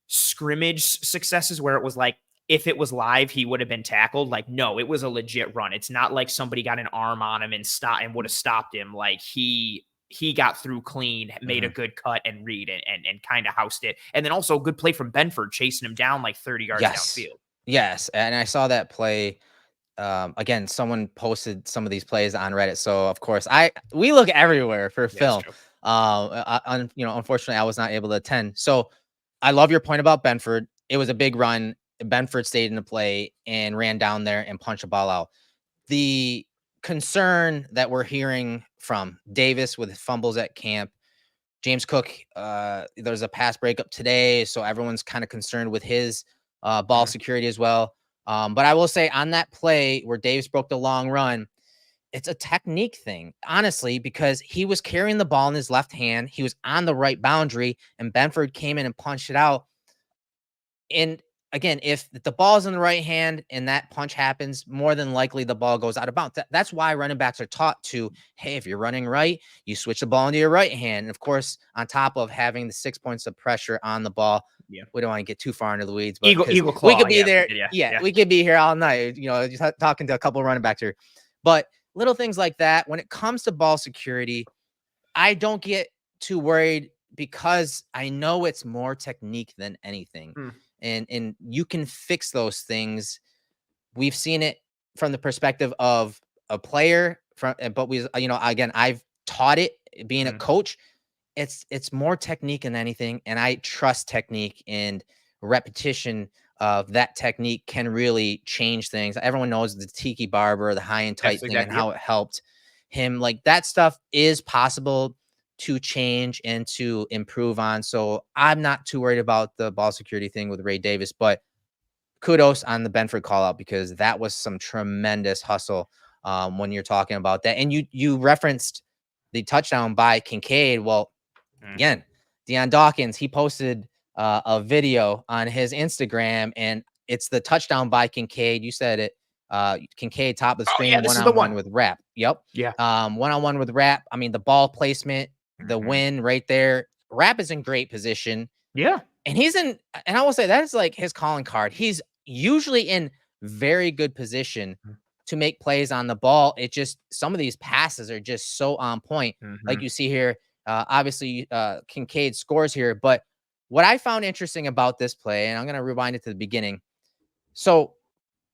scrimmage successes where it was like, if it was live, he would have been tackled. Like, no, it was a legit run. It's not like somebody got an arm on him and would have stopped him. Like he got through clean, made a good cut and read and kind of housed it. And then also a good play from Benford chasing him down like 30 yards downfield.
Yes. And I saw that play. Again, someone posted some of these plays on Reddit. So of course we look everywhere for film. Unfortunately I was not able to attend. So I love your point about Benford. It was a big run. Benford stayed in the play and ran down there and punched the ball out. The concern that we're hearing from Davis with fumbles at camp, James Cook, there's a pass breakup today, so everyone's kind of concerned with his ball security as well. But I will say on that play where Davis broke the long run, it's a technique thing, honestly, because he was carrying the ball in his left hand. He was on the right boundary, and Benford came in and punched it out. And again, if the ball's in the right hand and that punch happens, more than likely the ball goes out of bounds. That's why running backs are taught to, hey, if you're running right, you switch the ball into your right hand. And of course, on top of having the 6 points of pressure on the ball, we don't want to get too far into the weeds, but
Eagle claw,
we could be there. We could be here all night, just talking to a couple of running backs here. But little things like that, when it comes to ball security, I don't get too worried because I know it's more technique than anything. And you can fix those things. We've seen it from the perspective of a player, but again, I've taught it being a coach. It's more technique than anything, and I trust technique, and repetition of that technique can really change things. Everyone knows the Tiki Barber, the high and tight thing, and how it helped him. Like, that stuff is possible to change and to improve on. So I'm not too worried about the ball security thing with Ray Davis, but kudos on the Benford call out, because that was some tremendous hustle when you're talking about that. And you referenced the touchdown by Kincaid. Well, again, Deion Dawkins, he posted a video on his Instagram, and it's the touchdown by Kincaid. You said it. Kincaid, top of the screen, one-on-one with Rapp. Yep.
Yeah.
One-on-one with Rapp. I mean, the ball placement, the win right there. Rapp is in great position.
Yeah.
And and I will say that is like his calling card. He's usually in very good position to make plays on the ball. It just, some of these passes are just so on point. Like you see here, obviously Kincaid scores here, but what I found interesting about this play, and I'm going to rewind it to the beginning. So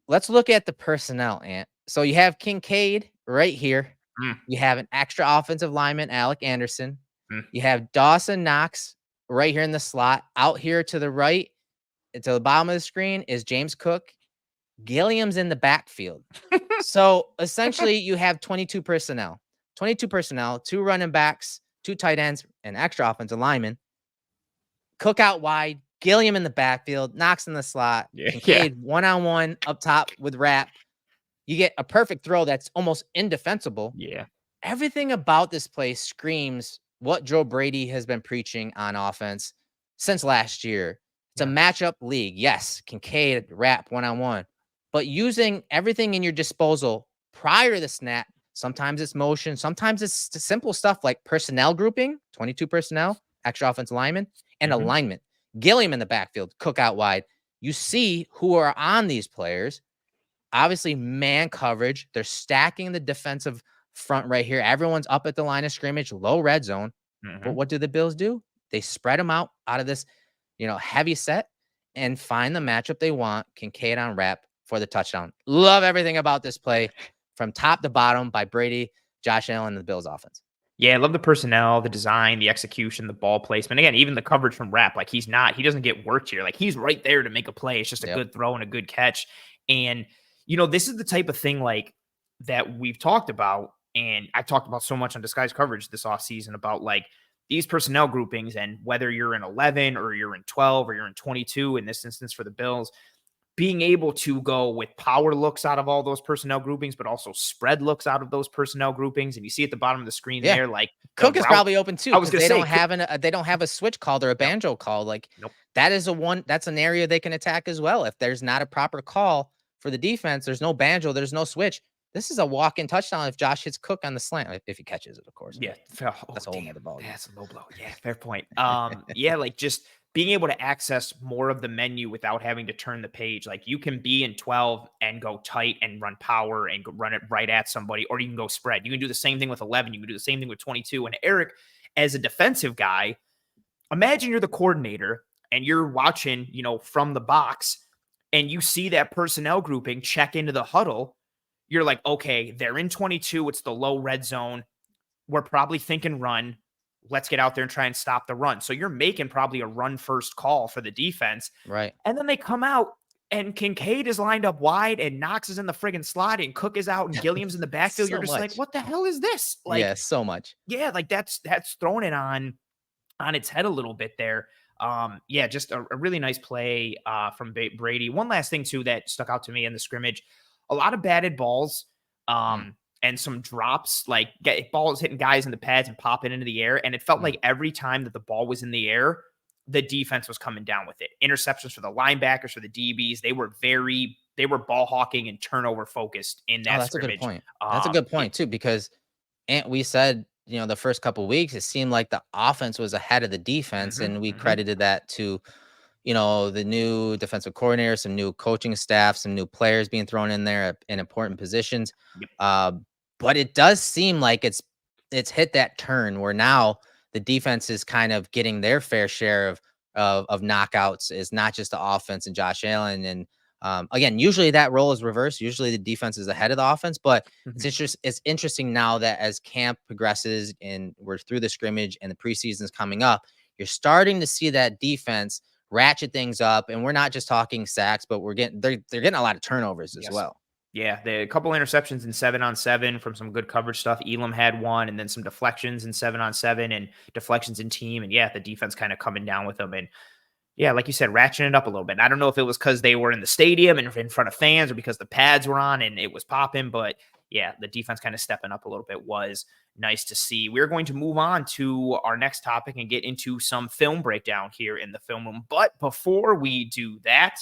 let's look at the personnel, Ant. So you have Kincaid right here. You have an extra offensive lineman, Alec Anderson. You have Dawson Knox right here in the slot. Out here to the right, to the bottom of the screen, is James Cook. Gilliam's in the backfield. So essentially you have 22 personnel, 2 running backs, 2 tight ends, and extra offensive lineman. Cook out wide, Gilliam in the backfield, Knox in the slot, Kincaid one-on-one up top with Rapp. You get a perfect throw that's almost indefensible.
Yeah.
Everything about this play screams what Joe Brady has been preaching on offense since last year. It's a matchup league. Yes, Kincaid, Rap, one-on-one. But using everything in your disposal prior to the snap, sometimes it's motion, sometimes it's simple stuff like personnel grouping, 22 personnel, extra offensive lineman, and alignment. Gilliam in the backfield, Cook out wide. You see who are on these players. Obviously, man coverage. They're stacking the defensive front right here. Everyone's up at the line of scrimmage, low red zone. But what do the Bills do? They spread them out of this, heavy set and find the matchup they want. Kincaid on Rap for the touchdown. Love everything about this play from top to bottom by Brady, Josh Allen, and the Bills offense.
Yeah, I love the personnel, the design, the execution, the ball placement. Again, even the coverage from Rap. Like he doesn't get worked here. Like he's right there to make a play. It's just a good throw and a good catch. And, this is the type of thing like that we've talked about. And I've talked about so much on Disguised Coverage this offseason about like these personnel groupings and whether you're in 11 or you're in 12 or you're in 22 in this instance for the Bills, being able to go with power looks out of all those personnel groupings, but also spread looks out of those personnel groupings. And you see at the bottom of the screen there, like
Cook is probably open too.
I was going to
say they don't have a switch called or a banjo call. Like that's an area they can attack as well. If there's not a proper call for the defense, there's no banjo, there's no switch. This is a walk-in touchdown if Josh hits Cook on the slant, if he catches it, of course.
Yeah.
That's a whole nother ball.
That's a low blow. Yeah, fair point. Like just being able to access more of the menu without having to turn the page. Like you can be in 12 and go tight and run power and run it right at somebody, or you can go spread. You can do the same thing with 11. You can do the same thing with 22. And Erik, as a defensive guy, imagine you're the coordinator and you're watching, from the box and you see that personnel grouping check into the huddle. You're like, okay, they're in 22. It's the low red zone. We're probably thinking run. Let's get out there and try and stop the run. So you're making probably a run first call for the defense.
Right.
And then they come out and Kincaid is lined up wide and Knox is in the friggin' slot and Cook is out and Gilliam's in the backfield. You're just like, what the hell is this? Like,
yeah, so much.
Yeah. Like that's throwing it on its head a little bit there. Just a really nice play from Brady. One last thing too, that stuck out to me in the scrimmage, a lot of batted balls. And some drops, like balls hitting guys in the pads and popping into the air. And it felt like every time that the ball was in the air, the defense was coming down with it. Interceptions for the linebackers, for the DBs. They were ball hawking and turnover focused in that scrimmage.
A good point. That's a good point too, because we said, the first couple of weeks, it seemed like the offense was ahead of the defense. And we credited that to, the new defensive coordinator, some new coaching staff, some new players being thrown in there in important positions. But it does seem like it's hit that turn where now the defense is kind of getting their fair share of knockouts. Is not just the offense and Josh Allen. And again, usually that role is reversed. Usually the defense is ahead of the offense. But it's interesting now that as camp progresses and we're through the scrimmage and the preseason is coming up, you're starting to see that defense ratchet things up. And we're not just talking sacks, but they're getting a lot of turnovers as well.
Yeah, a couple interceptions in 7-on-7 from some good coverage stuff. Elam had one, and then some deflections in 7-on-7 and deflections in team. And the defense kind of coming down with them. And like you said, ratcheting it up a little bit. And I don't know if it was because they were in the stadium and in front of fans or because the pads were on and it was popping. But the defense kind of stepping up a little bit was nice to see. We're going to move on to our next topic and get into some film breakdown here in the film room. But before we do that,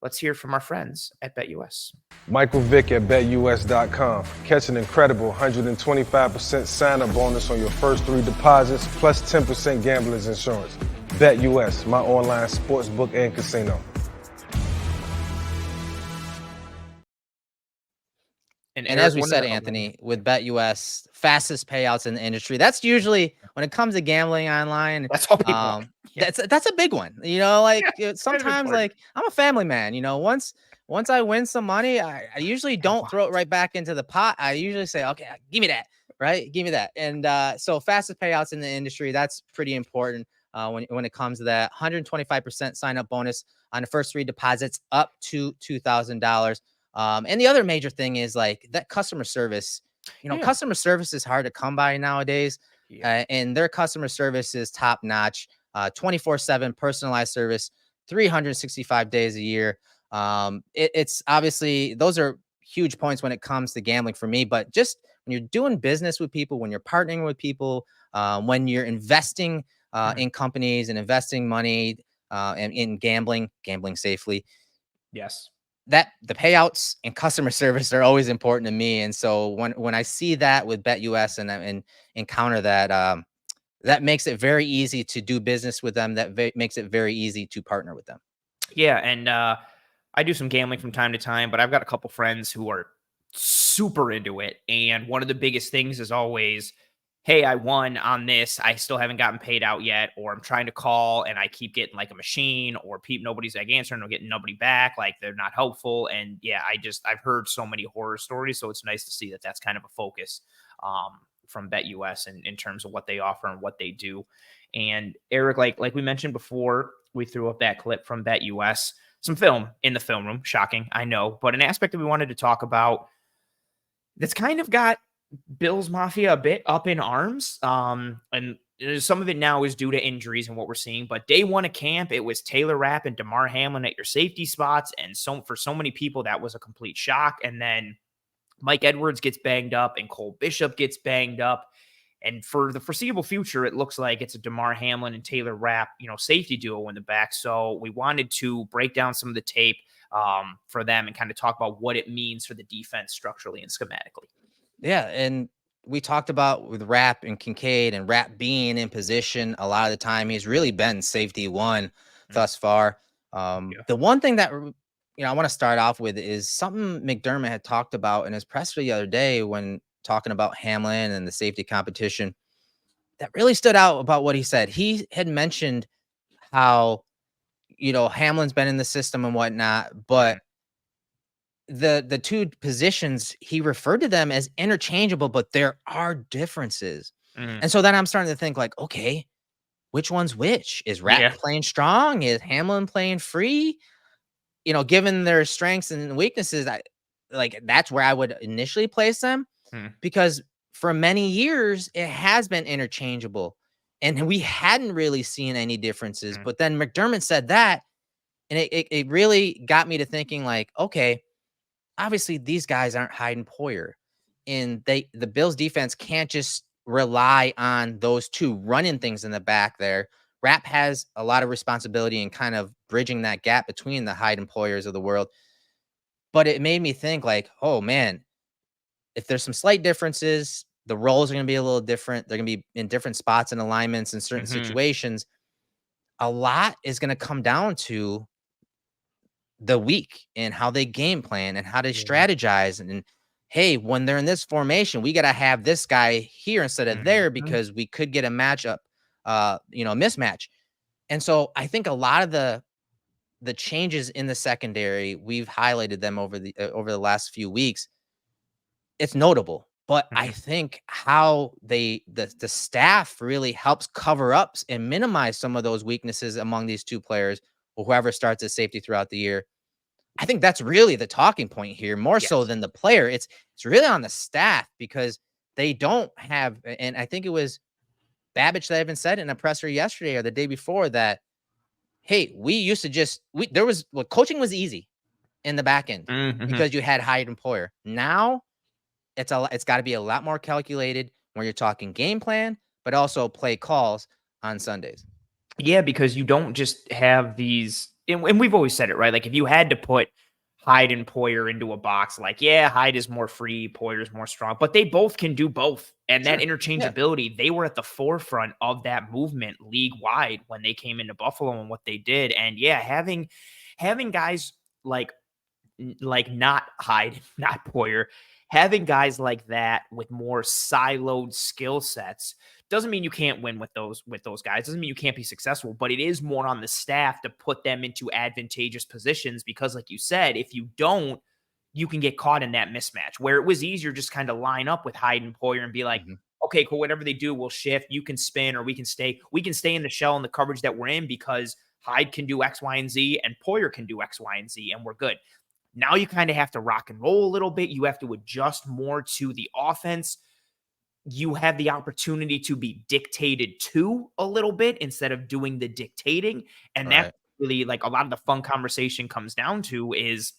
let's hear from our friends at BetUS.
Michael Vick at BetUS.com. Catch an incredible 125% sign-up bonus on your first 3 deposits, plus 10% gambler's insurance. BetUS, my online sportsbook and casino.
And as we said, Anthony, with BetUS, fastest payouts in the industry. That's usually when it comes to gambling online.
That's all people.
That's a big one. Sometimes like I'm a family man. Once I win some money, I usually don't throw it right back into the pot. I usually say, okay, give me that, right? Give me that. And so fastest payouts in the industry. That's pretty important when it comes to that. 125% sign up bonus on the first 3 deposits up to $2,000. And the other major thing is like that customer service. Customer service is hard to come by nowadays, and their customer service is top notch. 24/7 personalized service, 365 days a year. It's obviously those are huge points when it comes to gambling for me. But just when you're doing business with people, when you're partnering with people, when you're investing in companies and investing money, and in gambling safely.
Yes.
That the payouts and customer service are always important to me. And so when I see that with BetUS and encounter that, that makes it very easy to do business with them. That makes it very easy to partner with them.
Yeah, and I do some gambling from time to time, but I've got a couple friends who are super into it. And one of the biggest things is always, hey, I won on this. I still haven't gotten paid out yet, or I'm trying to call and I keep getting like a machine, or nobody's like answering or getting nobody back. Like they're not helpful. And yeah, I've heard so many horror stories. So it's nice to see that that's kind of a focus from BetUS in terms of what they offer and what they do. And Erik, like we mentioned before, we threw up that clip from BetUS, some film in the film room. Shocking, I know, but an aspect that we wanted to talk about that's kind of got Bills Mafia a bit up in arms. And some of it now is due to injuries and what we're seeing. But day one of camp, it was Taylor Rapp and Damar Hamlin at your safety spots. And so for so many people, that was a complete shock. And then Mike Edwards gets banged up and Cole Bishop gets banged up. And for the foreseeable future, it looks like it's a Damar Hamlin and Taylor Rapp, safety duo in the back. So we wanted to break down some of the tape for them and kind of talk about what it means for the defense structurally and schematically.
Yeah, and we talked about with Rapp and Kincaid, and Rapp being in position a lot of the time. He's really been safety one thus far. The one thing that I want to start off with is something McDermott had talked about in his presser the other day when talking about Hamlin and the safety competition. That really stood out about what he said. He had mentioned how Hamlin's been in the system and whatnot, but the two positions, he referred to them as interchangeable, but there are differences. And so then I'm starting to think like, okay, which one's which? Is Rapp playing strong? Is Hamlin playing free? Given their strengths and weaknesses, that's where I would initially place them, because for many years it has been interchangeable and we hadn't really seen any differences. But then McDermott said that, and it really got me to thinking like, okay, obviously these guys aren't Hyde and Poyer, and the Bills defense can't just rely on those two running things in the back there. Rapp has a lot of responsibility in kind of bridging that gap between the Hyde and Poyers of the world. But it made me think like, oh man, if there's some slight differences, the roles are going to be a little different. They're going to be in different spots and alignments in certain situations. A lot is going to come down to the week and how they game plan and how they strategize. And hey, when they're in this formation, we got to have this guy here instead of there, because we could get a matchup, mismatch. And so I think a lot of the changes in the secondary, we've highlighted them over the last few weeks. It's notable, but I think how the staff really helps cover up and minimize some of those weaknesses among these two players, or whoever starts at safety throughout the year. I think that's really the talking point here, more so than the player. It's really on the staff, because they don't have, and I think it was Babbage that even said in a presser yesterday or the day before that, hey, we used to coaching was easy in the back end because you had Hyde and Poyer. Now it's got to be a lot more calculated when you're talking game plan, but also play calls on Sundays.
Yeah, because you don't just have these, and we've always said it, right? Like if you had to put Hyde and Poyer into a box, like, yeah, Hyde is more free, Poyer is more strong, but they both can do both. And that interchangeability, they were at the forefront of that movement league wide when they came into Buffalo and what they did. And yeah, having guys like not Hyde, not Poyer, having guys like that with more siloed skill sets doesn't mean you can't win with those guys. Doesn't mean you can't be successful, but it is more on the staff to put them into advantageous positions, because like you said, if you don't, you can get caught in that mismatch where it was easier just kind of line up with Hyde and Poyer and be like, okay, cool, whatever they do, we'll shift. You can spin, or we can stay in the shell and the coverage that we're in, because Hyde can do X, Y, and Z and Poyer can do X, Y, and Z, and we're good. Now you kind of have to rock and roll a little bit. You have to adjust more to the offense. You have the opportunity to be dictated to a little bit instead of doing the dictating. And that's really like a lot of the fun conversation comes down to is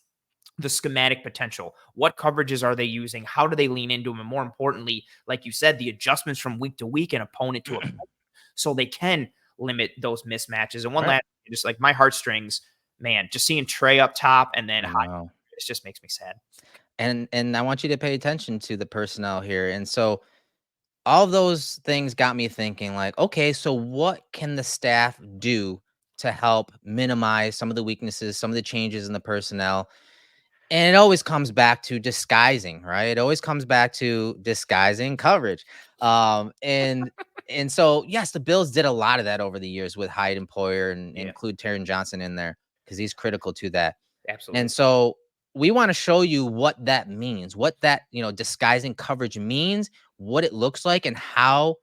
the schematic potential. What coverages are they using? How do they lean into them? And more importantly, like you said, the adjustments from week to week and opponent to opponent, so they can limit those mismatches. And one last Just like my heartstrings, man, just seeing Trey up top and then
I
high,
know.
it just makes me sad.
And I want you to pay attention to the personnel here. And so all of those things got me thinking like, okay, so what can the staff do to help minimize some of the weaknesses, some of the changes in the personnel? And it always comes back to disguising, right? It always comes back to disguising coverage. And so yes, the Bills did a lot of that over the years with Hyde and Poyer and
Yeah,
include Taron Johnson in there because he's critical to that.
absolutely.
And so we want to show you what that means, what that, disguising coverage means, what it looks like, and how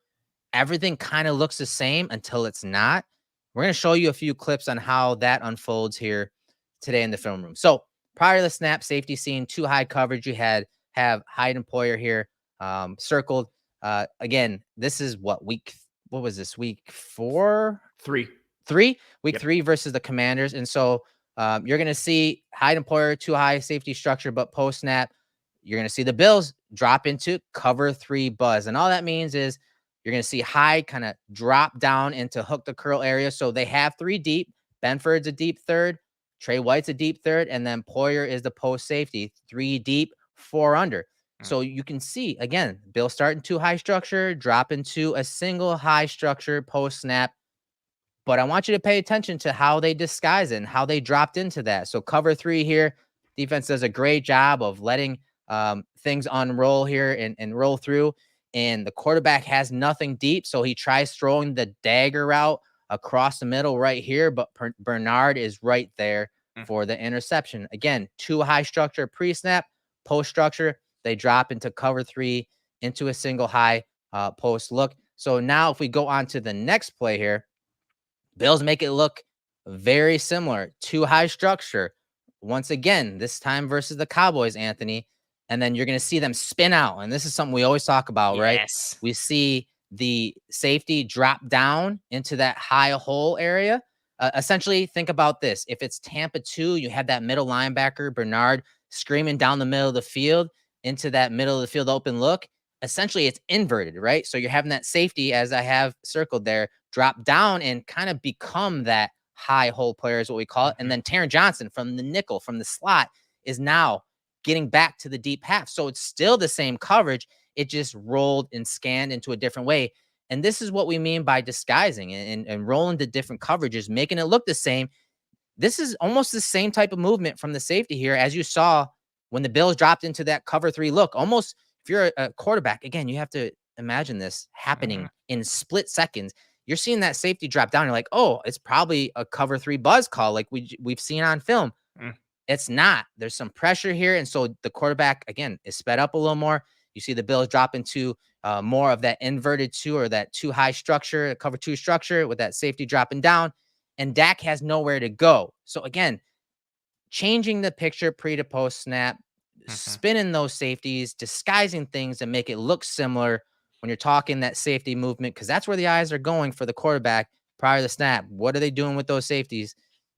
everything kind of looks the same until it's not. We're going to show you a few clips on how that unfolds here today in the film room. So prior to the snap, safety scene, two high coverage. You have Hyde and Poyer here circled. Again, this is what was this, week 4?
3.
Week
Yep.
3 versus the Commanders. And so you're going to see Hyde and Poyer, too high safety structure, but post snap, you're going to see the Bills drop into cover 3 buzz. And all that means is you're going to see Hyde kind of drop down into hook the curl area. So they have 3 deep. Benford's a deep third. Trey White's a deep third. And then Poyer is the post safety, 3 deep, 4 under. So you can see, again, Bill starting 2 high structure, drop into a single high structure post snap. But I want you to pay attention to how they disguise it and how they dropped into that. So cover 3 here, defense does a great job of letting things unroll here and roll through. And the quarterback has nothing deep, so he tries throwing the dagger route across the middle right here, but Bernard is right there for the interception. Again, 2 high structure pre-snap, post structure, they drop into cover 3 into a single high post look. So now if we go on to the next play here, Bills make it look very similar. 2 high structure. Once again, this time versus the Cowboys, Anthony. And then you're going to see them spin out. And this is something we always talk about, right?
Yes.
We see the safety drop down into that high hole area. Essentially, think about this. If it's Tampa 2, you have that middle linebacker, Bernard, screaming down the middle of the field into that middle of the field open look. Essentially, it's inverted, right? So you're having that safety, as I have circled there, drop down and kind of become that high hole player is what we call it. And then Taron Johnson from the nickel, from the slot, is now getting back to the deep half. So it's still the same coverage. It just rolled and scanned into a different way. And this is what we mean by disguising and rolling to different coverages, making it look the same. This is almost the same type of movement from the safety here as you saw when the Bills dropped into that cover 3 look. Almost, if you're a quarterback, again, you have to imagine this happening in split seconds. You're seeing that safety drop down. You're like, oh, it's probably a cover 3 buzz call like we've seen on film. It's not. There's some pressure here. And so the quarterback, again, is sped up a little more. You see the Bills drop into more of that inverted 2 or that 2 high structure, cover 2 structure with that safety dropping down. And Dak has nowhere to go. So again, changing the picture pre to post snap, spinning those safeties, disguising things and make it look similar when you're talking that safety movement, because that's where the eyes are going for the quarterback prior to the snap. What are they doing with those safeties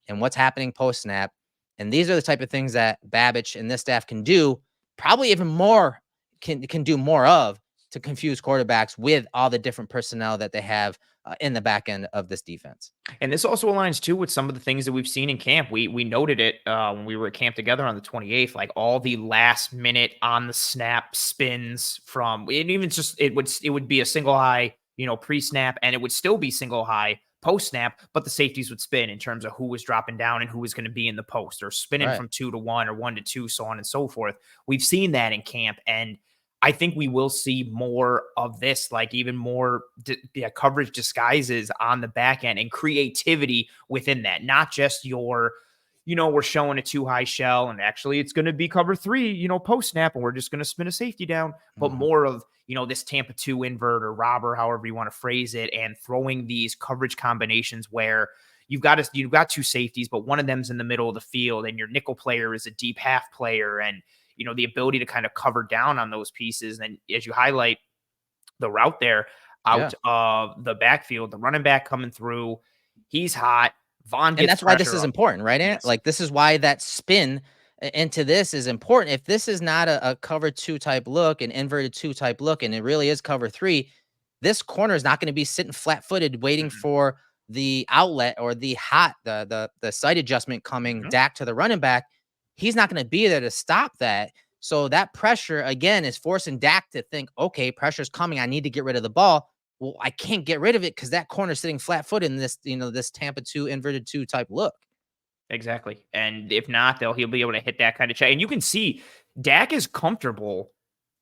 and what's happening post snap? And these are the type of things that Babich and this staff can do, probably even more, can do more of to confuse quarterbacks with all the different personnel that they have in the back end of this defense.
And this also aligns too with some of the things that we've seen in camp. We noted it when we were at camp together on the 28th, like all the last minute on the snap spins from, and even just it would be a single high, pre-snap, and it would still be single high post snap, but the safeties would spin in terms of who was dropping down and who was going to be in the post, or spinning from 2 to 1 or 1 to 2, so on and so forth. We've seen that in camp, and I think we will see more of this, like even more coverage disguises on the back end and creativity within that. Not just your, we're showing a 2 high shell and actually it's going to be cover 3, post snap, and we're just going to spin a safety down, but more of, this Tampa 2 invert or robber, however you want to phrase it, and throwing these coverage combinations where you've got 2 safeties, but one of them's in the middle of the field and your nickel player is a deep half player, and the ability to kind of cover down on those pieces. And as you highlight the route there out of the backfield, the running back coming through, he's hot. Vaughn gets,
and that's why this is important, right, Ant?
Yes.
Like, this is why that spin into this is important. If this is not a cover 2 type look, an inverted 2 type look, and it really is cover 3, this corner is not going to be sitting flat-footed waiting for the outlet or the sight adjustment coming Dak to the running back, he's not going to be there to stop that. So that pressure, again, is forcing Dak to think, okay, pressure's coming. I need to get rid of the ball. Well, I can't get rid of it because that corner's sitting flat-footed in this, this Tampa 2 inverted 2 type look.
Exactly. And if not, he'll be able to hit that kind of check. And you can see Dak is comfortable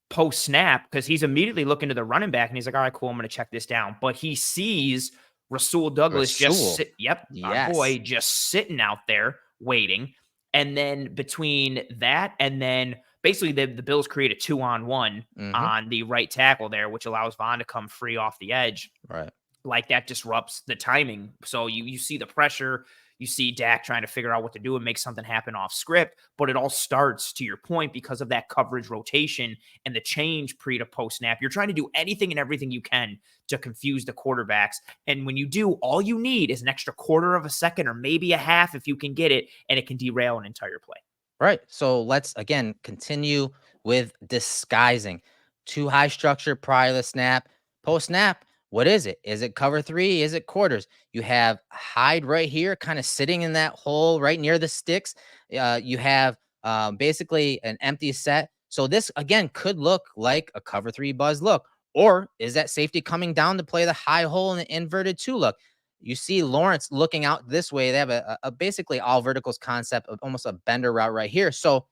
post snap because he's immediately looking to the running back and he's like, all right, cool, I'm going to check this down. But he sees Rasul Douglas our boy, just sitting out there waiting. And then between that and then basically the Bills create a 2-on-1 on the right tackle there, which allows Vaughn to come free off the edge.
Right.
Like that disrupts the timing. So you see the pressure. You see Dak trying to figure out what to do and make something happen off script, but it all starts, to your point, because of that coverage rotation and the change pre to post snap. You're trying to do anything and everything you can to confuse the quarterbacks. And when you do, all you need is an extra quarter of a second or maybe a half if you can get it, and it can derail an entire play.
Right. So let's, again, continue with disguising. Too high structure prior to the snap. Post snap, what is it? Is it cover 3? Is it quarters? You have Hyde right here, kind of sitting in that hole right near the sticks. You have basically an empty set. So this, again, could look like a cover 3 buzz look. Or is that safety coming down to play the high hole in the inverted 2 look? You see Lawrence looking out this way. They have a basically all verticals concept of almost a bender route right here. So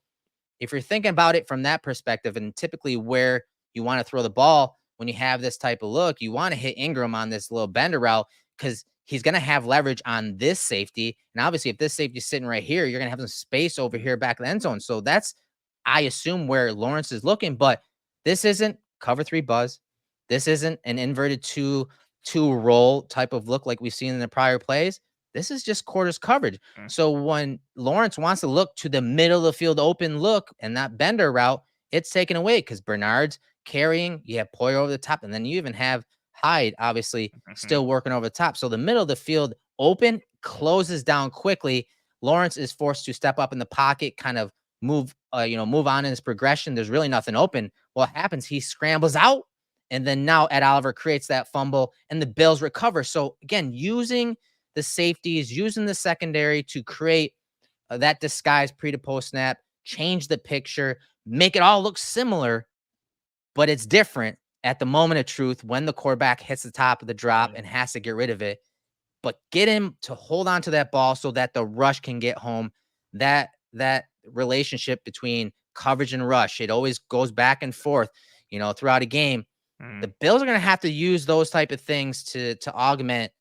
if you're thinking about it from that perspective, and typically where you want to throw the ball when you have this type of look, you want to hit Ingram on this little bender route because he's going to have leverage on this safety. And obviously, if this safety is sitting right here, you're going to have some space over here back of the end zone. So that's, I assume, where Lawrence is looking. But this isn't cover 3 buzz. This isn't an inverted 2 roll type of look like we've seen in the prior plays. This is just quarters coverage. So when Lawrence wants to look to the middle of the field open look and that bender route, it's taken away because Bernard's carrying, you have Poyer over the top, and then you even have Hyde, obviously, still working over the top. So the middle of the field open closes down quickly. Lawrence is forced to step up in the pocket, kind of move on in his progression. There's really nothing open. What happens? He scrambles out, and then now Ed Oliver creates that fumble, and the Bills recover. So again, using the safeties, using the secondary to create that disguise pre to post snap, change the picture, make it all look similar, but it's different at the moment of truth when the quarterback hits the top of the drop and has to get rid of it. But get him to hold on to that ball so that the rush can get home. That relationship between coverage and rush, it always goes back and forth, throughout a game. The Bills are going to have to use those type of things to augment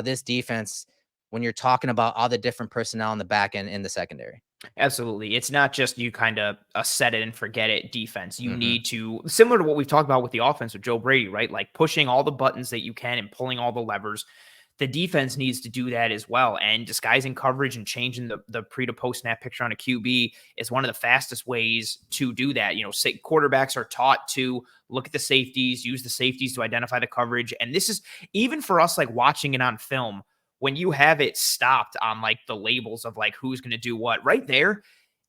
this defense when you're talking about all the different personnel in the back end in the secondary.
Absolutely. It's not just you kind of set it and forget it defense. You need to, similar to what we've talked about with the offense with Joe Brady, right? Like pushing all the buttons that you can and pulling all the levers. The defense needs to do that as well. And disguising coverage and changing the pre to post snap picture on a QB is one of the fastest ways to do that. Quarterbacks are taught to look at the safeties, use the safeties to identify the coverage. And this is even for us, like watching it on film, when you have it stopped on like the labels of like who's going to do what right there,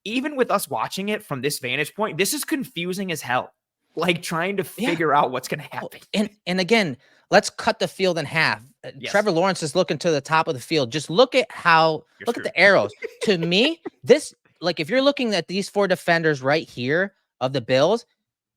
even with us watching it from this vantage point, this is confusing as hell. Like trying to figure out what's going to happen.
And again, let's cut the field in half. Trevor Lawrence is looking to the top of the field. Just look at at the arrows. To me, if you're looking at these 4 defenders right here of the Bills,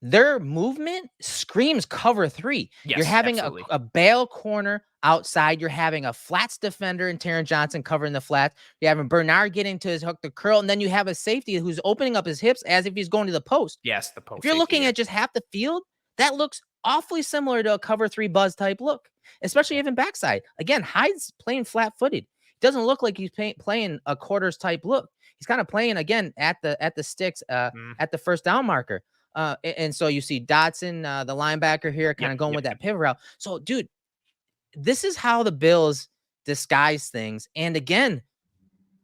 their movement screams cover 3. You're having a bail corner outside. You're having a flats defender and Taron Johnson covering the flats. You're having Bernard getting to his hook, the curl, and then you have a safety who's opening up his hips as if he's going to the post.
Yes, the post.
If you're looking at just half the field, that looks awfully similar to a cover 3 buzz type look, especially even backside. Again, Hyde's playing flat-footed. It doesn't look like he's playing a quarters type look. He's kind of playing again at the sticks, at the first down marker. And so you see Dotson, the linebacker here, kind of going with that pivot route. So, dude, this is how the Bills disguise things. And again,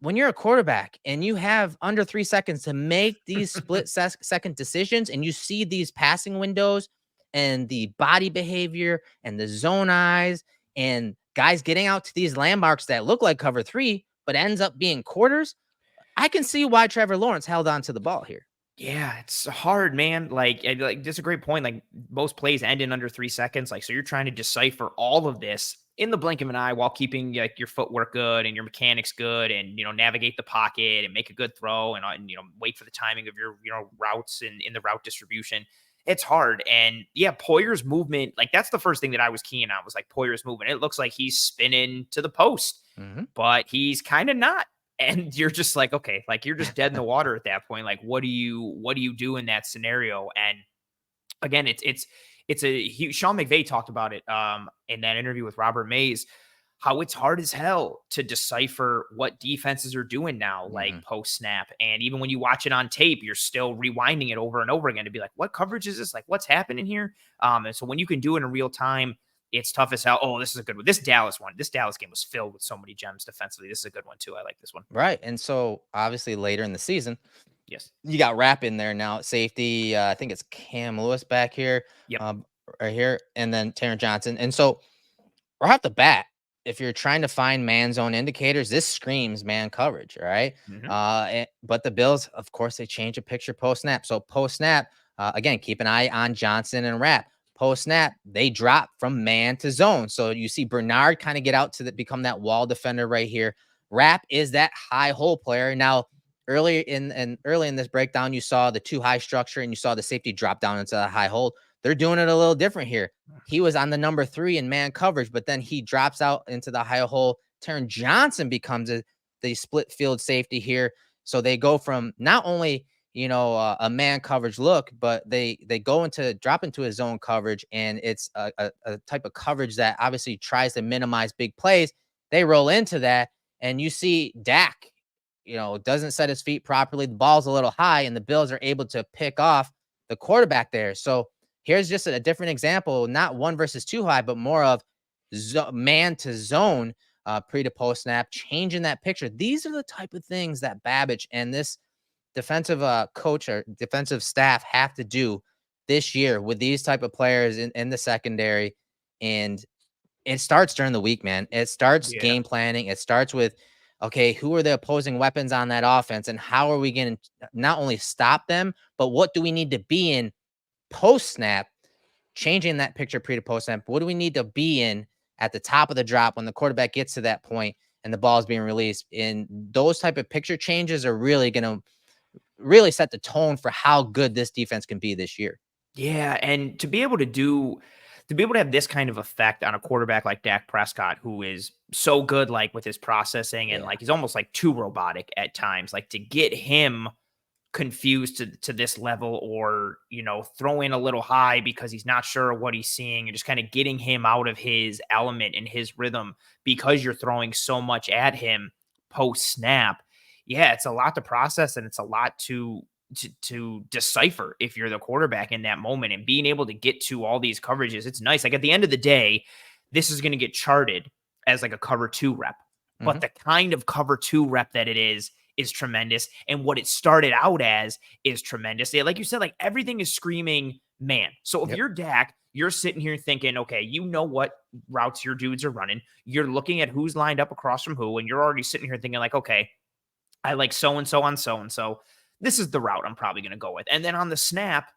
when you're a quarterback and you have under 3 seconds to make these split second decisions, and you see these passing windows and the body behavior and the zone eyes and guys getting out to these landmarks that look like cover 3, but ends up being quarters, I can see why Trevor Lawrence held on to the ball here.
Yeah, it's hard, man. Like that's a great point. Like most plays end in under 3 seconds. Like, so you're trying to decipher all of this in the blink of an eye while keeping like your footwork good and your mechanics good and, navigate the pocket and make a good throw and wait for the timing of your, routes and in the route distribution. It's hard. And yeah, Poyer's movement, like that's the first thing that I was keying on was like Poyer's movement. It looks like he's spinning to the post, but he's kind of not. And you're just like, okay, like you're just dead in the water at that point. Like, what do you do in that scenario? And again, Sean McVay talked about it in that interview with Robert Mays, how it's hard as hell to decipher what defenses are doing now, like post snap. And even when you watch it on tape, you're still rewinding it over and over again to be like, what coverage is this? Like, what's happening here? And so when you can do it in real time, it's tough as hell. Oh, this is a good one. This Dallas game was filled with so many gems defensively. This is a good one too. I like this one.
Right. And so obviously later in the season,
yes,
you got Rapp in there now at safety. I think it's Cam Lewis back here, right here, and then Taron Johnson. And so right off the bat, if you're trying to find man zone indicators, this screams man coverage, right? But the Bills, of course, they change a picture post snap. So post snap, again, keep an eye on Johnson and Rapp. Post snap, they drop from man to zone. So you see Bernard kind of get out to become that wall defender right here. Rapp is that high hole player. Now, early in this breakdown, you saw the two high structure and you saw the safety drop down into the high hold. They're doing it a little different here. He was on the number 3 in man coverage, but then he drops out into the high hole. Taron Johnson becomes the split field safety here. So they go from not only a man coverage look, but they drop into a zone coverage, and it's a type of coverage that obviously tries to minimize big plays. They roll into that, and you see Dak, doesn't set his feet properly. The ball's a little high, and the Bills are able to pick off the quarterback there. So here's just a different example, not 1 versus 2 high, but more of man to zone pre to post snap, changing that picture. These are the type of things that Babbage and this defensive coach or defensive staff have to do this year with these type of players in the secondary. And it starts during the week, man. It starts game planning. It starts with, okay, who are the opposing weapons on that offense and how are we going to not only stop them, but what do we need to be in post snap, changing that picture pre to post snap? What do we need to be in at the top of the drop when the quarterback gets to that point and the ball is being released? And those type of picture changes are really going to really set the tone for how good this defense can be this year.
Yeah, and to be able to have this kind of effect on a quarterback like Dak Prescott, who is so good, like with his processing and like he's almost like too robotic at times, like to get him confused to this level or, throw in a little high because he's not sure of what he's seeing and just kind of getting him out of his element and his rhythm because you're throwing so much at him post snap. Yeah, it's a lot to process and it's a lot to decipher if you're the quarterback in that moment, and being able to get to all these coverages. It's nice. Like at the end of the day, this is going to get charted as like a cover 2 rep, but the kind of cover 2 rep that it is tremendous. And what it started out as is tremendous. Like you said, like everything is screaming man. So if you're Dak, you're sitting here thinking, okay, you know what routes your dudes are running. You're looking at who's lined up across from who, and you're already sitting here thinking like, okay, I like so-and-so on so-and-so. This is the route I'm probably going to go with. And then on the snap,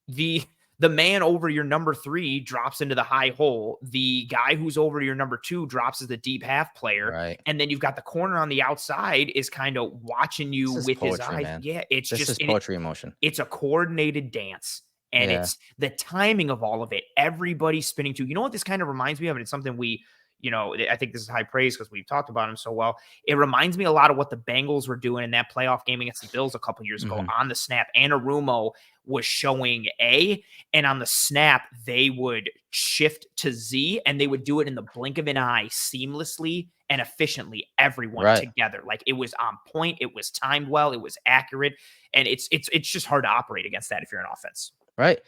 the man over your number 3 drops into the high hole. The guy who's over your number 2 drops as the deep half player.
Right.
And then you've got the corner on the outside is kind of watching you with
poetry,
his eyes.
Man.
Yeah, it's
this
just
is poetry in motion.
It's a coordinated dance. And it's the timing of all of it. Everybody spinning to. You know what this kind of reminds me of? And it's something we I think this is high praise because we've talked about him so well. It reminds me a lot of what the Bengals were doing in that playoff game against the Bills a couple years ago on the snap. Anarumo was showing A, and on the snap, they would shift to Z, and they would do it in the blink of an eye seamlessly and efficiently, everyone together. Like it was on point. It was timed well. It was accurate. And it's just hard to operate against that if you're an offense.
Right.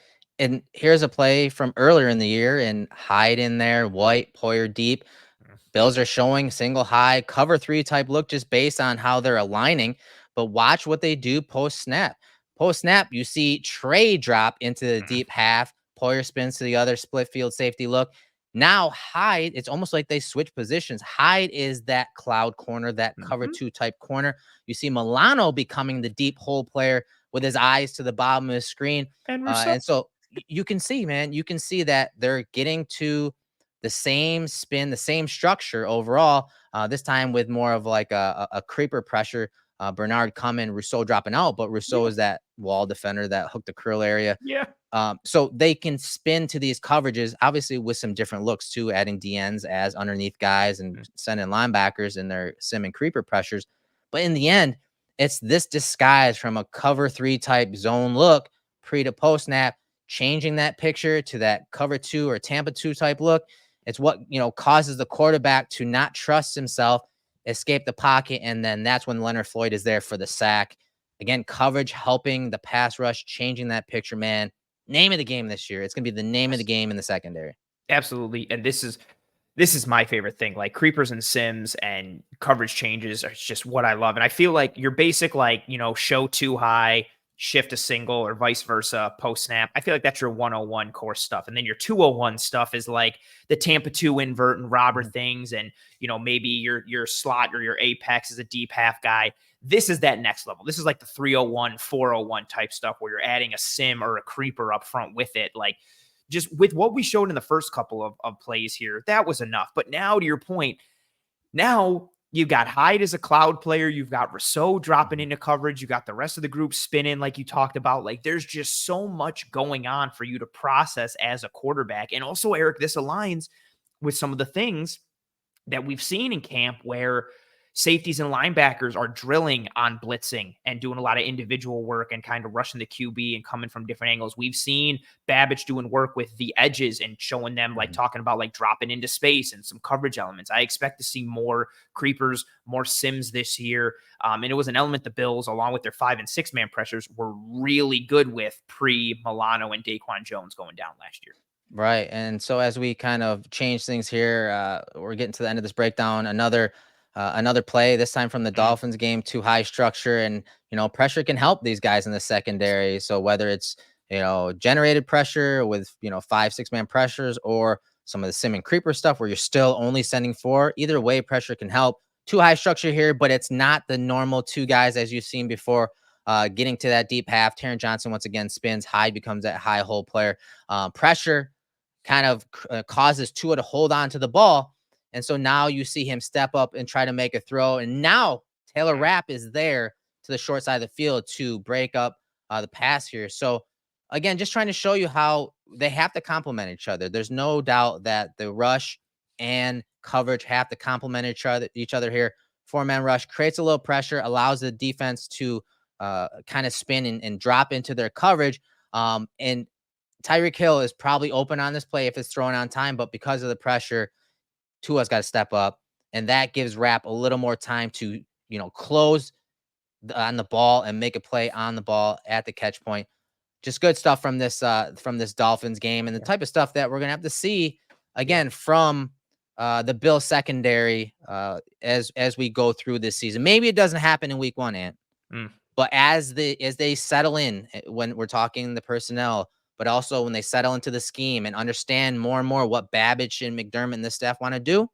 And here's a play from earlier in the year, and Hyde in there, White, Poyer deep. Bills are showing single high cover 3 type look just based on how they're aligning. But watch what they do post snap. Post snap, you see Trey drop into the deep half. Poyer spins to the other split field safety look. Now Hyde, it's almost like they switch positions. Hyde is that cloud corner, that cover 2 type corner. You see Milano becoming the deep hole player with his eyes to the bottom of the screen. And so you can see, man, that they're getting to the same spin, the same structure overall, this time with more of like a creeper pressure. Bernard coming, Rousseau dropping out, but Rousseau is that wall defender that hooked the curl area.
Yeah.
So they can spin to these coverages, obviously with some different looks too, adding DNs as underneath guys and sending linebackers in their sim and creeper pressures. But in the end, it's this disguise from a cover 3 type zone look pre to post snap, changing that picture to that cover 2 or Tampa 2 type look. It's what, causes the quarterback to not trust himself, escape the pocket. And then that's when Leonard Floyd is there for the sack. Again, coverage helping the pass rush, changing that picture, man. Name of the game this year. It's going to be the name of the game in the secondary.
Absolutely. And this is my favorite thing. Like creepers and sims and coverage changes are just what I love. And I feel like your basic, show too high, shift a single, or vice versa, post snap. I feel like that's your 101 core stuff. And then your 201 stuff is like the Tampa 2 invert and robber things. And, maybe your slot or your apex is a deep half guy. This is that next level. This is like the 301, 401 type stuff where you're adding a sim or a creeper up front with it. Like, just with what we showed in the first couple of plays here, that was enough. But now, to your point, now you've got Hyde as a cloud player. You've got Rousseau dropping into coverage. You got the rest of the group spinning like you talked about. Like, there's just so much going on for you to process as a quarterback. And also, Erik, this aligns with some of the things that we've seen in camp where safeties and linebackers are drilling on blitzing and doing a lot of individual work and kind of rushing the QB and coming from different angles. We've seen Babbage doing work with the edges and showing them, like talking about like dropping into space and some coverage elements. I expect to see more creepers, more sims this year. And it was an element the Bills, along with their 5 and 6 man pressures, were really good with pre-Milano and Daquan Jones going down last year.
Right. And so as we kind of change things here, we're getting to the end of this breakdown. Another play, this time from the Dolphins game, too high structure, and pressure can help these guys in the secondary. So whether it's generated pressure with 5, 6 man pressures, or some of the sim and creeper stuff where you're still only sending 4, either way, pressure can help. Too high structure here, but it's not the normal 2 guys as you've seen before. Getting to that deep half, Taron Johnson once again spins. Hyde becomes that high hole player. Pressure kind of causes Tua to hold on to the ball. And so now you see him step up and try to make a throw. And now Taylor Rapp is there to the short side of the field to break up the pass here. So again, just trying to show you how they have to complement each other. There's no doubt that the rush and coverage have to complement each other here. 4-man rush creates a little pressure, allows the defense to kind of spin and drop into their coverage. And Tyreek Hill is probably open on this play if it's thrown on time, but because of the pressure, Tua's got to step up, and that gives Rapp a little more time to, close on the ball and make a play on the ball at the catch point. Just good stuff from this Dolphins game, and the type of stuff that we're gonna have to see again from the Bills secondary as we go through this season. Maybe it doesn't happen in week 1, Ant, but as they settle in, when we're talking the personnel, but also when they settle into the scheme and understand more and more what Babbage and McDermott and the staff want to do,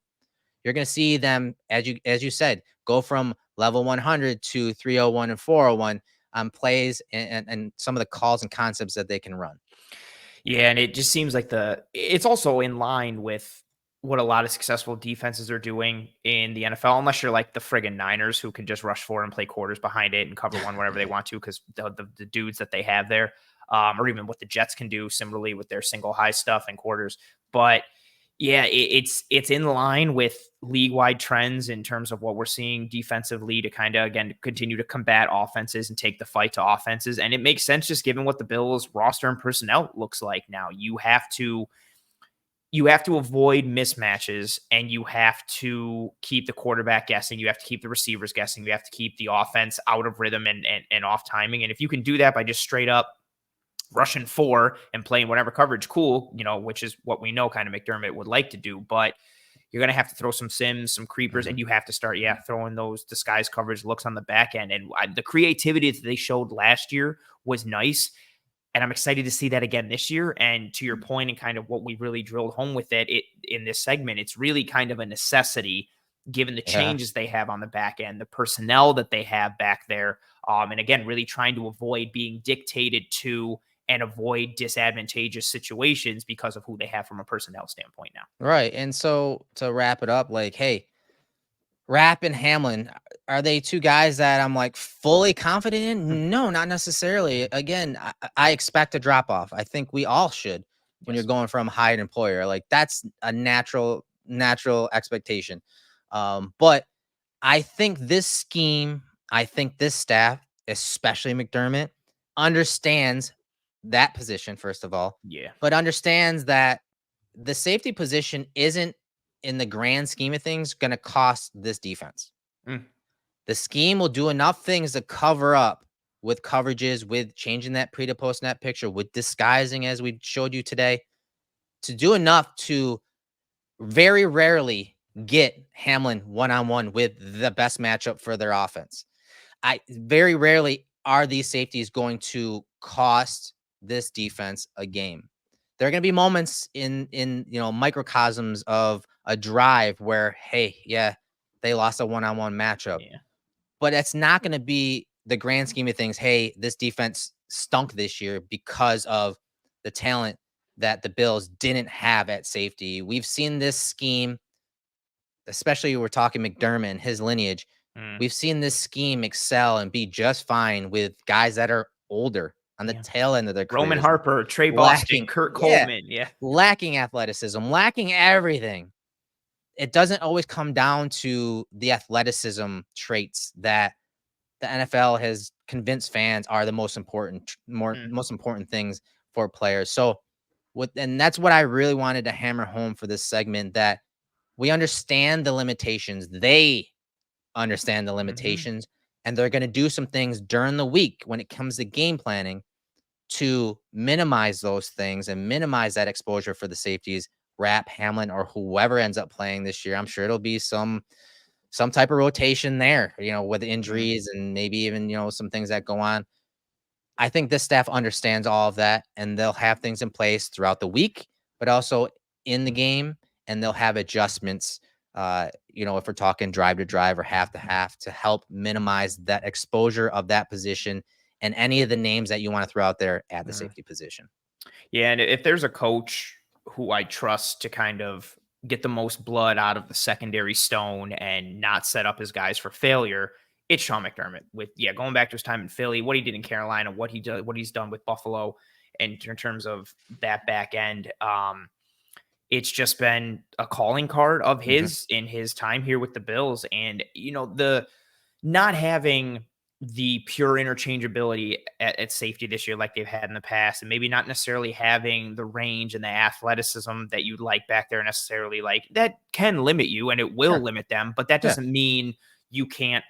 you're going to see them, as you said, go from level 100 to 301 and 401 on plays and some of the calls and concepts that they can run.
Yeah, and it just seems like it's also in line with what a lot of successful defenses are doing in the NFL, unless you're like the friggin' Niners, who can just rush 4 and play quarters behind it and cover 1 whenever they want to, because the dudes that they have there. Or even what the Jets can do similarly with their single high stuff and quarters. But yeah, it's in line with league-wide trends in terms of what we're seeing defensively to kind of, again, continue to combat offenses and take the fight to offenses. And it makes sense just given what the Bills roster and personnel looks like now. You have to avoid mismatches, and you have to keep the quarterback guessing. You have to keep the receivers guessing. You have to keep the offense out of rhythm and off timing. And if you can do that by just straight up rushing 4 and playing whatever coverage, cool, which is what we know kind of McDermott would like to do. But you're going to have to throw some sims, some creepers, and you have to start, throwing those disguise coverage looks on the back end. And the creativity that they showed last year was nice. And I'm excited to see that again this year. And to your point and kind of what we really drilled home with it in this segment, it's really kind of a necessity given the changes they have on the back end, the personnel that they have back there. And again, really trying to avoid being dictated to and avoid disadvantageous situations because of who they have from a personnel standpoint now.
Right. And so to wrap it up, like, hey, Rapp and Hamlin, are they two guys that I'm like fully confident in? No, not necessarily. Again, I expect a drop off. I think we all should when you're going from hired employer. Like that's a natural expectation. But I think this scheme, I think this staff, especially McDermott, understands that position, first of all,
Yeah.
but understands that the safety position isn't in the grand scheme of things going to cost this defense. The scheme will do enough things to cover up with coverages, with changing that pre to post snap picture, with disguising, as we showed you today, to do enough to very rarely get Hamlin one-on-one with the best matchup for their offense. Very rarely are these safeties going to cost this defense a game. There are going to be moments in microcosms of a drive where, hey, yeah, they lost a one-on-one matchup.
Yeah.
But that's not going to be the grand scheme of things. Hey, this defense stunk this year because of the talent that the Bills didn't have at safety. We've seen this scheme, especially we're talking McDermott and his lineage. We've seen this scheme excel and be just fine with guys that are older on the tail end of their careers.
Roman Harper, Trey Boston, Kurt Coleman.
Lacking athleticism, lacking everything. It doesn't always come down to the athleticism traits that the NFL has convinced fans are the most important things for players. So and that's what I really wanted to hammer home for this segment, that we understand the limitations. They understand the limitations, and they're going to do some things during the week when it comes to game planning to minimize those things and minimize that exposure for the safeties, Rapp, Hamlin, or whoever ends up playing this year. I'm sure it'll be some type of rotation there, with injuries and maybe even, some things that go on. I think this staff understands all of that, and they'll have things in place throughout the week, but also in the game, and they'll have adjustments, if we're talking drive to drive or half to half, to help minimize that exposure of that position and any of the names that you want to throw out there at the safety position.
Yeah, and if there's a coach who I trust to kind of get the most blood out of the secondary stone and not set up his guys for failure, it's Sean McDermott. With going back to his time in Philly, what he did in Carolina, what he's done with Buffalo, and in terms of that back end, it's just been a calling card of his in his time here with the Bills. And the not having the pure interchangeability at safety this year like they've had in the past, and maybe not necessarily having the range and the athleticism that you'd like back there necessarily, like that can limit you, and it will limit them, but that doesn't mean you can't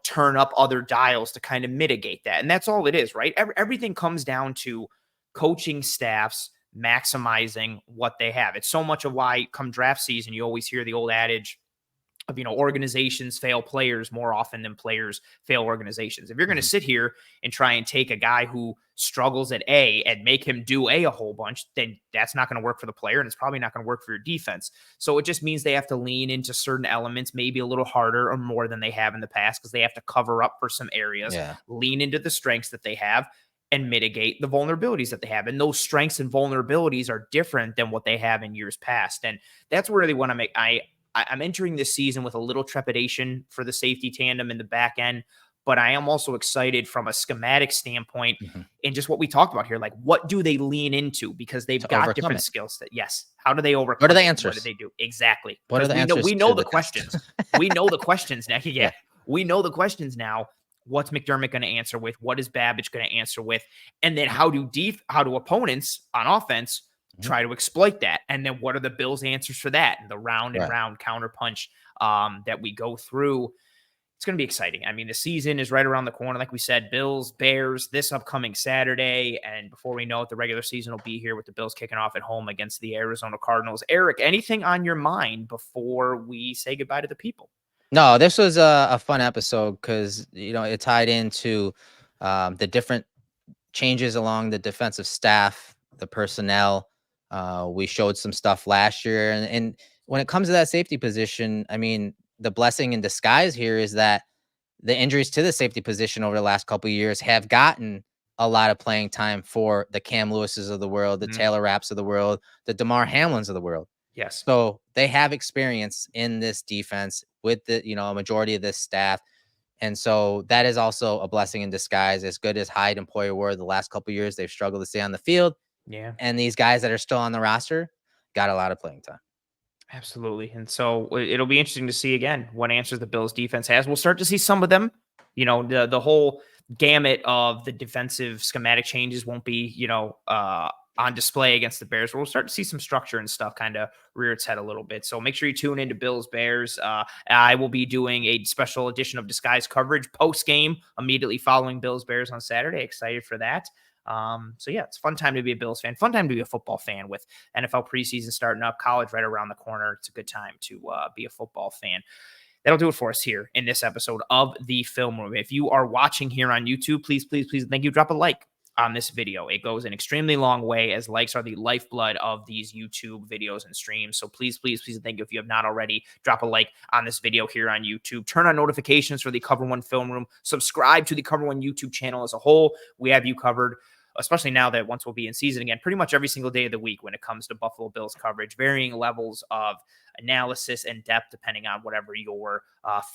turn up other dials to kind of mitigate that. And that's all it is, right? Everything comes down to coaching staffs maximizing what they have. It's so much of why come draft season, you always hear the old adage of, organizations fail players more often than players fail organizations. If you're going to sit here and try and take a guy who struggles at A and make him do a whole bunch, then that's not going to work for the player, and it's probably not going to work for your defense. So it just means they have to lean into certain elements, maybe a little harder or more than they have in the past, because they have to cover up for some areas, lean into the strengths that they have, and mitigate the vulnerabilities that they have. And those strengths and vulnerabilities are different than what they have in years past. And that's really what I'm entering this season with a little trepidation for the safety tandem in the back end, but I am also excited from a schematic standpoint and just what we talked about here. Like, what do they lean into? Because they've got different skill sets. Yes. How do they overcome?
What are the answers?
What do they do? Exactly.
What are the answers?
We know the questions. We know the questions now. Yeah. We know the questions now. What's McDermott going to answer with? What is Babbage going to answer with? And then how do opponents on offense try to exploit that? And then what are the Bills' answers for that? And the round and round counter punch that we go through. It's going to be exciting. I mean, the season is right around the corner. Like we said, Bills, Bears, this upcoming Saturday. And before we know it, the regular season will be here with the Bills kicking off at home against the Arizona Cardinals. Erik, anything on your mind before we say goodbye to the people?
No, this was a fun episode because, it tied into the different changes along the defensive staff, the personnel. We showed some stuff last year. And when it comes to that safety position, I mean, the blessing in disguise here is that the injuries to the safety position over the last couple of years have gotten a lot of playing time for the Cam Lewises of the world, the Taylor Rapps of the world, the DeMar Hamlins of the world.
Yes.
So they have experience in this defense with the, a majority of this staff. And so that is also a blessing in disguise. As good as Hyde and Poyer were the last couple of years, they've struggled to stay on the field.
Yeah.
And these guys that are still on the roster got a lot of playing time.
Absolutely. And so it'll be interesting to see again what answers the Bills defense has. We'll start to see some of them. The whole gamut of the defensive schematic changes won't be, on display against the Bears. We'll start to see some structure and stuff kind of rear its head a little bit. So make sure you tune into Bills Bears. I will be doing a special edition of Disguise coverage post game immediately following Bills Bears on Saturday. Excited for that. So yeah, it's a fun time to be a Bills fan, fun time to be a football fan with NFL preseason starting up, college right around the corner. It's a good time to be a football fan. That'll do it for us here in this episode of the Film Room. If you are watching here on YouTube, please, thank you. Drop a like on this video. It goes an extremely long way, as likes are the lifeblood of these YouTube videos and streams. So please, thank you. If you have not already, drop a like on this video here on YouTube. Turn on notifications for the Cover One Film Room. Subscribe to the Cover One YouTube channel as a whole. We have you covered, especially now that once we'll be in season again, pretty much every single day of the week when it comes to Buffalo Bills coverage, varying levels of analysis and depth, depending on whatever your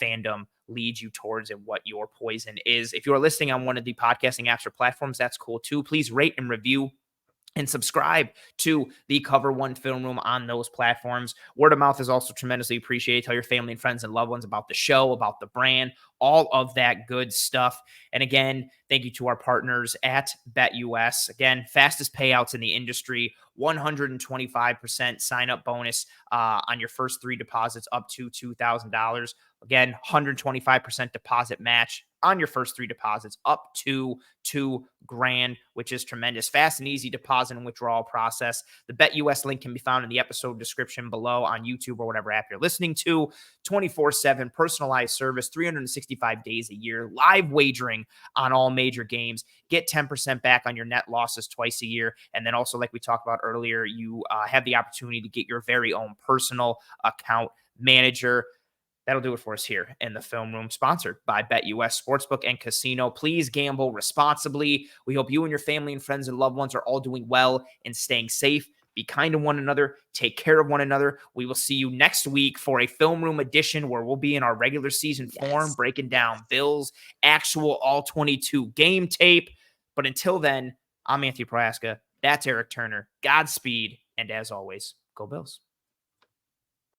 fandom leads you towards and what your poison is. If you're listening on one of the podcasting apps or platforms, that's cool too. Please rate and review and subscribe to the Cover One Film Room on those platforms. Word of mouth is also tremendously appreciated. Tell your family and friends and loved ones about the show, about the brand, all of that good stuff. And again, thank you to our partners at BetUS. Again, fastest payouts in the industry, 125% sign-up bonus on your first 3 deposits up to $2,000. Again, 125% deposit match on your first 3 deposits up to $2,000, which is tremendous. Fast and easy deposit and withdrawal process. The BetUS link can be found in the episode description below on YouTube or whatever app you're listening to. 24/7 personalized service, 365 days a year, live wagering on all major games. Get 10% back on your net losses twice a year. And then also, like we talked about earlier, you have the opportunity to get your very own personal account manager. That'll do it for us here in the Film Room, sponsored by BetUS Sportsbook and Casino. Please gamble responsibly. We hope you and your family and friends and loved ones are all doing well and staying safe. Be kind to one another. Take care of one another. We will see you next week for a Film Room edition where we'll be in our regular season form, breaking down Bills' actual all-22 game tape. But until then, I'm Anthony Prohaska. That's Erik Turner. Godspeed. And as always, go Bills.